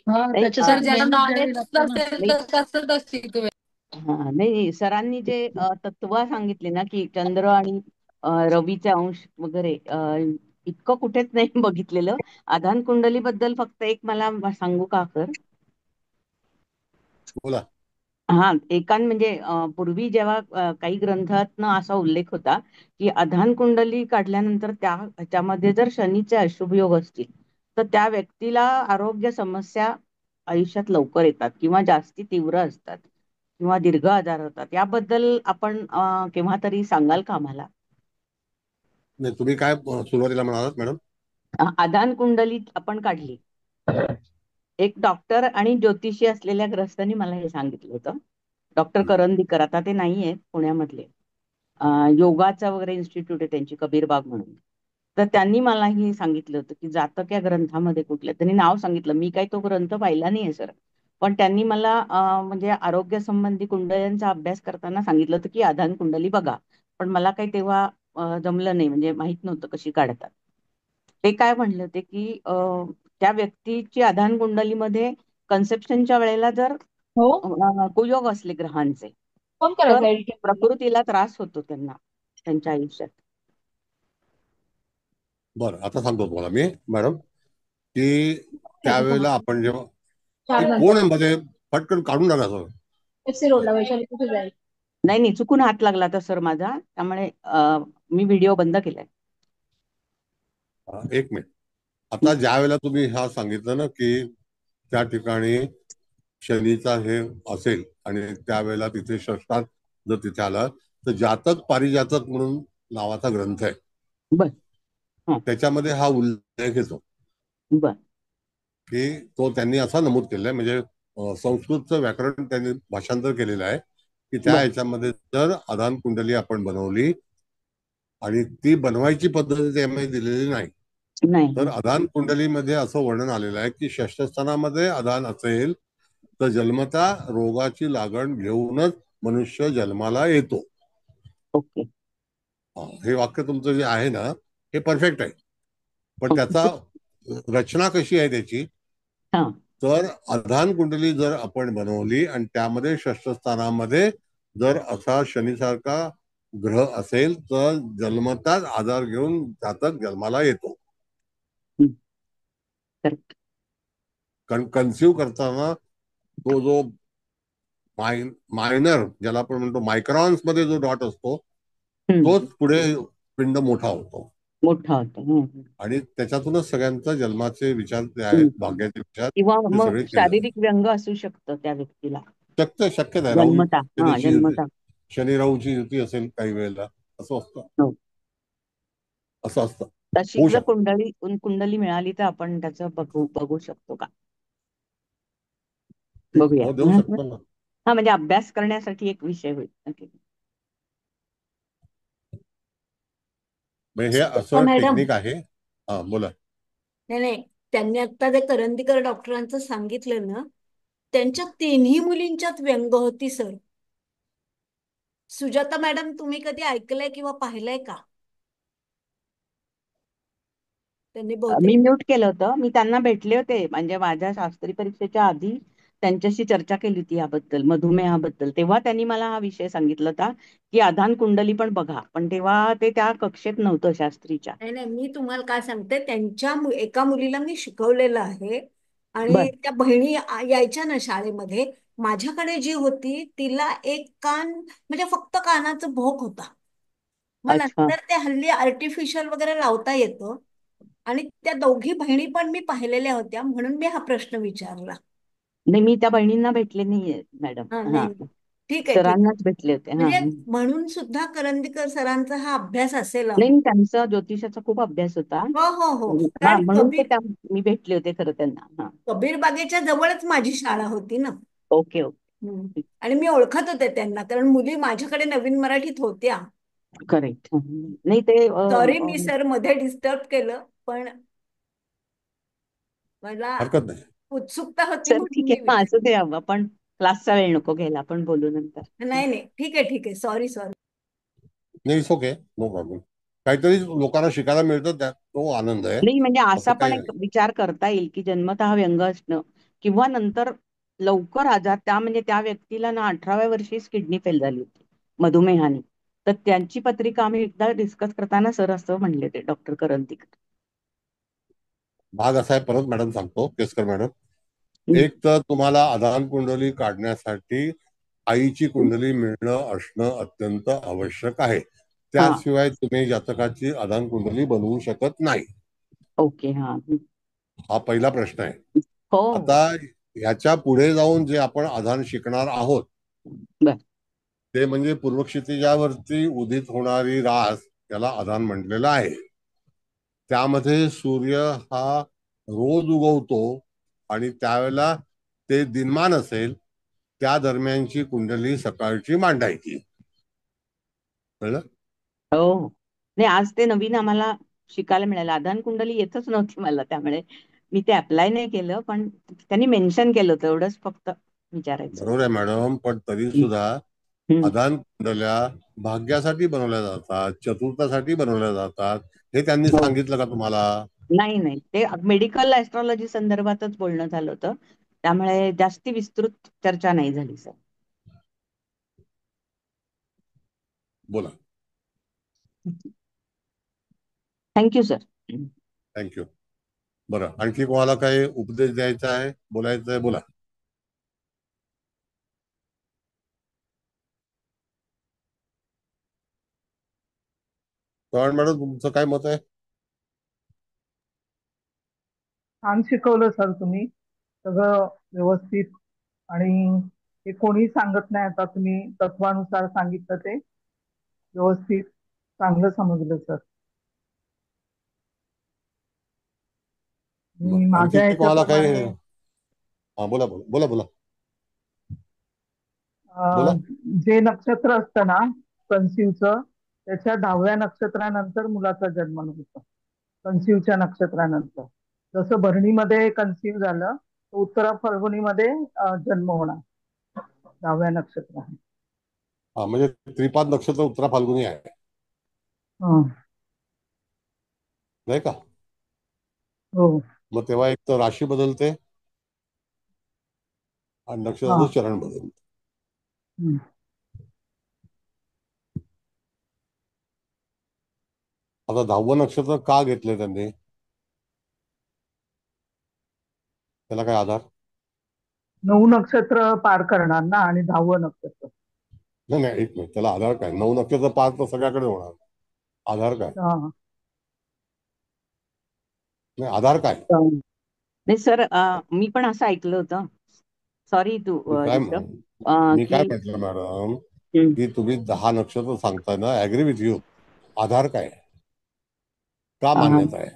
हा नाही तर त्याच्यासाठी ज्याला मेहनत घ्यावी नॉलेज लागते ना. नसेल नाही तर कसं शिकवेल. नाही सरांनी जे तत्व सांगितले ना की चंद्र आणि रवीचे अंश वगैरे इतकं कुठेच नाही बघितलेलं. आधान कुंडली बद्दल फक्त एक मला सांगू का सर? बोला. हा म्हणजे पूर्वी जेव्हा काही ग्रंथातनं असा उल्लेख होता की आधान कुंडली काढल्यानंतर त्याच्यामध्ये जर शनीचे अशुभ योग असतील तर त्या व्यक्तीला आरोग्य समस्या आयुष्यात लवकर येतात किंवा जास्ती तीव्र असतात किंवा दीर्घ आजार होतात. याबद्दल आपण केव्हा तरी सांगाल का आम्हाला? नाही, तुम्ही काय सुरुवातीला म्हणालात मॅडम? आधान कुंडली आपण काढली. एक डॉक्टर आणि ज्योतिषी असलेल्या ग्रस्तांनी मला हे सांगितलं होतं. डॉक्टर करंदीकर, आता ते नाही आहेत पुण्यामधले, योगाचा वगैरे इन्स्टिट्यूट आहे त्यांची, कबीरबाग म्हणून. तर त्यांनी मला हे सांगितलं होतं की जातक या ग्रंथामध्ये कुठल्या, त्यांनी नाव सांगितलं, मी काही तो ग्रंथ पाहिला नाहीये सर, पण त्यांनी मला म्हणजे आरोग्य संबंधी कुंडल्यांचा अभ्यास करताना सांगितलं होतं की आधान कुंडली बघा. पण मला काही तेव्हा जमलं नाही, म्हणजे माहित नव्हतं कशी काढतात. ते काय म्हणले होते की त्या व्यक्तीची आधान कुंडलीमध्ये कन्सेप्शनच्या वेळेला जर हो कुयोग असले ग्रहांचे कोण तर करायचं एडिटिंग? प्रकृतीला त्रास होतो त्यांना त्यांच्या आयुष्यात. बरं, आता सांगतो तुम्हाला मी मॅडम की त्यावेळेला आपण जेव्हा चार कोण नंतर आहे मध्ये पटकन काढून टाका. एफसी रोडला वैशाली कुठे जाईल? नाही चुकून हात लागला तर सर माझा, त्यामुळे मी व्हिडिओ बंद केलाय. एक मिनिट. आता ज्या वेळेला तुम्ही हा सांगितलं ना की त्या ठिकाणी शनीचा हे असेल आणि त्यावेळेला तिथे षष्ठात जर तिथे आला तर जातक पारिजातक म्हणून नावाचा ग्रंथ आहे. बर. त्याच्यामध्ये हा उल्लेख येतो बर. की तो त्यांनी असा नमूद केलेला आहे, म्हणजे संस्कृतचं व्याकरण त्यांनी भाषांतर केलेलं आहे की त्या ह्याच्यामध्ये जर आधान कुंडली आपण बनवली आणि ती बनवायची पद्धती त्यामध्ये दिलेली नाही, तर आधान कुंडलीमध्ये असं वर्णन आलेलं आहे की षष्ठस्थानामध्ये आधान असेल तर जन्मता रोगाची लागण घेऊनच मनुष्य जन्माला येतो. ओके. हे वाक्य तुमचं जे आहे ना हे परफेक्ट आहे, पण त्याचा रचना कशी आहे त्याची, तर आधान कुंडली जर आपण बनवली आणि त्यामध्ये षष्ठस्थानामध्ये जर असा शनीसारखा ग्रह असेल तर जन्मताच आधार घेऊन जातक जन्माला येतो. कन्सिव्ह करताना तो जो मायनर ज्याला आपण म्हणतो मायक्रॉन्स मध्ये जो डॉट असतो तोच पुढे पिंड मोठा होतो आणि त्याच्यातूनच सगळ्यांचा जन्माचे विचार जे आहेत, भाग्याचे विचार किंवा ते मग सगळे केले जातात. शारीरिक व्यंग असू शकतं त्या व्यक्तीला. शक्य आहे. जन्मता. शनी राहूची युती असेल काही वेळेला असं असतं. असं असतं. तशी जर कुंडली मिळाली तर आपण त्याचं बघू शकतो का? बघूया. देऊ शकतो ना. हा म्हणजे अभ्यास करण्यासाठी एक विषय होईल. म्हणजे हे सुजाता असं मॅडम, टेक्निक आहे. हा बोला. नाही नाही, त्यांनी आता ते करंदीकर डॉक्टरांचं सांगितलं ना, त्यांच्या तिन्ही मुलींच्यात व्यंग होती सर. सुजाता मॅडम, तुम्ही कधी ऐकलंय किंवा पाहिलंय का? त्यांनी मी बहुतेक म्यूट केलं होतं. मी त्यांना भेटले होते म्हणजे माझ्या शास्त्री परीक्षेच्या आधी त्यांच्याशी चर्चा केली होती याबद्दल, मधुमेहाबद्दल. तेव्हा त्यांनी मला हा विषय सांगितला होता की आधान कुंडली पण बघा, पण तेव्हा ते त्या कक्षेत नव्हतं शास्त्रीच्या. नाही नाही, मी तुम्हाला काय सांगते, त्यांच्या एका मुलीला मी शिकवलेलं आहे बर. आणि त्या बहिणी यायच्या ना शाळेमध्ये. माझ्याकडे जी होती तिला एक कान म्हणजे फक्त कानाचं भोक होता. मग अच्छा. नंतर ते हल्ली आर्टिफिशियल वगैरे लावता येतं. आणि त्या दोघी बहिणी पण मी पाहिलेल्या होत्या, म्हणून मी हा प्रश्न विचारला. नाही, मी त्या बहिणींना भेटले नाहीये मॅडम. हा हा, नाही, ठीक आहे ठीक आहे. सरांनाच भेटले होते. हा. म्हणजे म्हणून सुद्धा करंदीकर सरांचा हा अभ्यास असेल नाही, अहो. त्यांचा ज्योतिषाचा खूप अभ्यास होता. हो हो हो, हा, कारण म्हणून ते मी भेटले होते खरं त्यांना. हा. कबीर बागेच्या जवळच माझी शाळा होती ना. Okay okay. आणि मी ओळखत होते त्यांना, कारण मुली माझ्याकडे नवीन मराठीत होत्या. करेक्ट. नाही ते सॉरी मी सर मध्ये डिस्टर्ब केलं, पण मला हरकत नाही. उत्सुकता होती सर म्हणून ठीक मी आहे, मग असू दे. आपण क्लासचा वेळ नको घ्यायला, आपण बोलू नंतर. नाही नाही, ठीक आहे ठीक आहे, सॉरी सॉरी. नाही, इट्स ओके, नो प्रॉब्लेम. काहीतरी लोकांना शिकायला मिळतं, त्यात तो आनंद आहे. नाही म्हणजे असा असं पण काही एक नाही. विचार करता येईल की जन्मतः व्यंग असणं किंवा नंतर लवकर आजार, त्या म्हणजे त्या व्यक्तीला ना 18व्या वर्षीच किडनी फेल झाली होती मधुमेहाने. तर त्यांची पत्रिका आम्ही एकदा डिस्कस करताना सर असं म्हणले ते डॉक्टर करंदीकर. भाग असा आहे, परत मॅडम सांगतो, केसकर मॅडम. एक तर तुम्हाला आधान कुंडली काढण्यासाठी आईची कुंडली मिळणं असणं अत्यंत आवश्यक आहे. त्याशिवाय तुम्ही जातकाची आधान कुंडली बनवू शकत नाही. ओके. हा पहिला प्रश्न आहे. हो. आता ह्याच्या पुढे जाऊन जे आपण आधान शिकणार आहोत ते म्हणजे पूर्वक्षितिजावरती उदित होणारी रास, त्याला आधान म्हटलेलं आहे. त्यामध्ये सूर्य हा रोज उगवतो आणि त्यावेळेला ते दिनमान असेल त्या दरम्यानची कुंडली सकाळची मांडायची. कळलं? हो. नाही, आज ते नवीन आम्हाला शिकायला मिळालं. आधान कुंडली येतच नव्हती मला, त्यामुळे मी ते अप्लाय नाही केलं, पण त्यांनी मेन्शन केलं होतं, एवढंच फक्त विचारायचं. बरोबर आहे मॅडम, पण तरी सुद्धा आधान कुंडल्या भाग्यासाठी बनवल्या जातात, चतुर्थासाठी बनवल्या जातात. हे त्यांनी सांगितलं का तुम्हाला? नाही नाही, ते मेडिकल ऍस्ट्रॉलॉजी संदर्भातच बोलणं झालं होतं, त्यामुळे जास्ती विस्तृत चर्चा नाही झाली सर. बोला. Thank you sir. थँक्यू. बरं, आणखी कोणाला काही उपदेश द्यायचा आहे, बोलायचं आहे, बोला. चव्हाण मॅडम, तुमचं काय मत आहे? छान शिकवलं सर तुम्ही, सगळं व्यवस्थित. आणि हे कोणी सांगत नाही, आता तुम्ही तत्वानुसार सांगितलं ते व्यवस्थित, चांगलं समजलं सर. माझ्या आणखी कोणाला काही? ह्याच्याप्रमाणे हा, बोला बोला बोला बोला बोला. जे नक्षत्र असतं ना कन्सिवचं, त्याच्या 10व्या नक्षत्रानंतर मुलाचा जन्म होतो. कन्सिवच्या नक्षत्रानंतर जसं भरणीमध्ये कन्सिव झालं, उत्तरा फाल्गुनीमध्ये जन्म होणार 10व्या नक्षत्राने. हा, म्हणजे त्रिपाद नक्षत्र उत्तरा फाल्गुनी आहे, नाही का? हो. मग तेव्हा एक तर राशी बदलते आणि नक्षत्राचं चरण बदलते. आता 10वं नक्षत्र का घेतलंय त्यांनी? त्याला काय आधार? 9 नक्षत्र पार करणार ना, आणि 10वं नक्षत्र. नाही नाही, एक मिनिट, त्याला आधार काय? 9 नक्षत्र पार तर सगळ्याकडे होणार, आधार काय? नाही, आधार काय? नाही सर, मी पण असं ऐकलं होतं. सॉरी टू मी काय म्हटलं मॅडम, की तुम्ही 10 नक्षत्र सांगताय ना, ऍग्री विथ यू. आधार काय, का मान्यता आहे?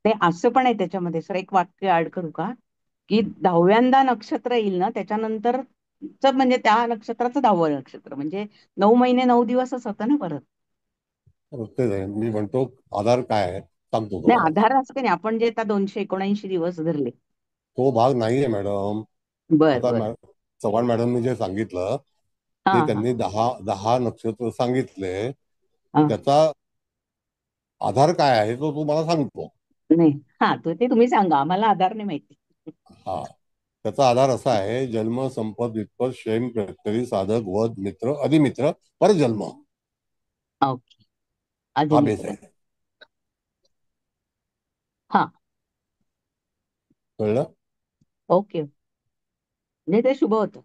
ते असं पण आहे त्याच्यामध्ये सर, एक वाक्य ऍड करू का, की 10व्यांदा नक्षत्र येईल ना त्याच्यानंतर म्हणजे त्या नक्षत्राचं 10वं नक्षत्र, म्हणजे 9 महिने 9 दिवसच होतं ना परत. तेच आहे मी म्हणतो आधार काय आहे सांगतो नाही, तुम्हाला. आधार असं काही नाही. आपण जे आता 279 दिवस धरले तो भाग नाहीये मॅडम. बर आता बर चव्हाण मॅडमनी जे सांगितलं हा ते हा त्यांनी 10 नक्षत्र सांगितले. हा. त्याचा आधार काय आहे तो तुम्हाला सांगतो. नाही, हा ते तुम्ही सांगा, आम्हाला आधार नाही माहिती. हा, त्याचा आधार असा आहे: जन्म, संपत, वित्पत, क्षेम, प्रत्यरी, साधक, वध, मित्र, अधिमित्र, परजन्म. ओके, हा बेस अधिमित्र. आहे. हा, कळलं? ओके. म्हणजे ते शुभ होतं.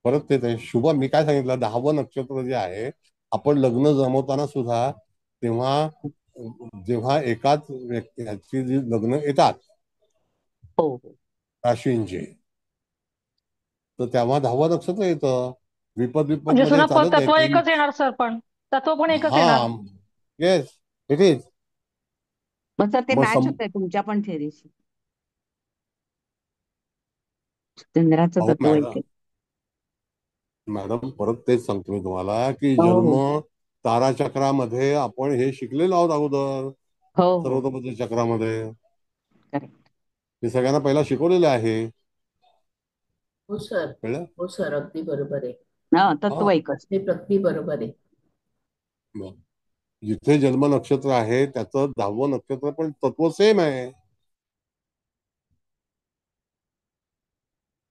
परत तेच आहे शुभ. मी काय सांगितलं, 10वं नक्षत्र जे आहे, आपण लग्न जमवताना सुद्धा तेव्हा जेव्हा एकाच व्यक्तीची जी लग्न येतात हो हो राशींची, तर तेव्हा 10वं नक्षत्र येतं. विपद विपद म्हणजे मध्ये सुद्धा चालत नाही तत्व ती. एकच येणार सर, पण तत्व पण एकच हा, येणार. Yes it is. मग सर ते मग मॅच होत आहे तुमच्या पण थेरीशी. चंद्राचं अहो तत्व एक आहे. मॅडम परत तेच सांगतो मी तुम्हाला की हो जन्म हो ताराचक्रामध्ये आपण हे शिकलेलो आहोत अगोदर. हो हो सर्वतोपरी चक्रामध्ये करेक्ट. हे सगळ्यांना पहिला शिकवलेलं आहे. हो सर, कळलं? हो सर, अगदी बरोबर आहे. हा, तत्व हा, एकच. ते अगदी बरोबर आहे. मग जिथे जन्म नक्षत्र आहे त्याचं 10वं नक्षत्र पण तत्व सेम आहे.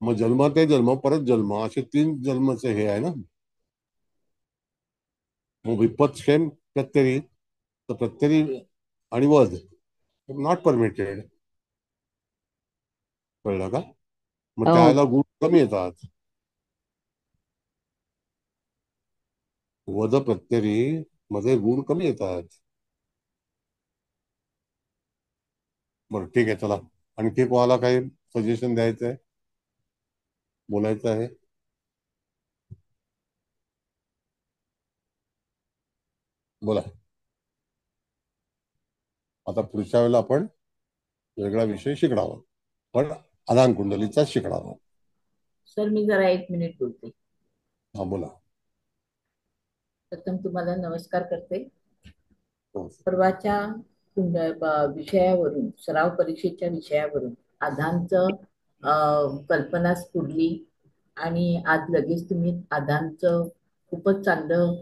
मग जन्म ते जन्म परत जन्म असे 3 जन्मचे हे आहे ना. मग विपत, क्षेम, प्रत्यरी, तर प्रत्यरी आणि वध नॉट परमिटेड. कळलं का? मग हो त्याला गुण कमी येतात. वध प्रत्यरी मध्ये गुण कमी येतात. बरं ठीक आहे, चला आणखी कोणाला काही सजेशन द्यायचं आहे, बोलायचं आहे? बोला. आता पुढच्या वेळेला आपण वेगळा विषय शिकणार आहोत, पण आदान कुंडलीचा शिकणार आहोत. सर मी जरा 1 मिनिट बोलते. हा बोला. प्रथम तुम्हाला नमस्कार करते. हो. परवाच्या विषयावरून, सराव परीक्षेच्या विषयावरून आधांचं कल्पना स्फुरली आणि आज लगेच तुम्ही आधांचं खूपच चांगलं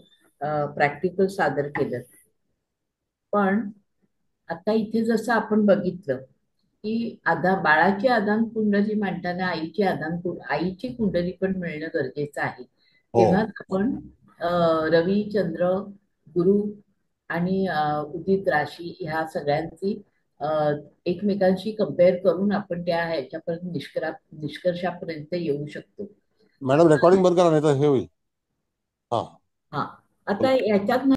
प्रॅक्टिकल सादर केलं. पण आता इथे जसं आपण बघितलं की बाळाची आदान कुंडली मांडताना आईची कुंडली पण मिळणं गरजेचं आहे. तेव्हा आपण रवी, चंद्र, गुरु आणि उदित राशी ह्या सगळ्यांची एकमेकांशी कंपेअर करून आपण त्या ह्याच्यापर्यंत निष्कर्षापर्यंत येऊ शकतो. मॅडम रेकॉर्डिंग बंद करा, नाही तर हे होईल. हा हा, आता याच्यात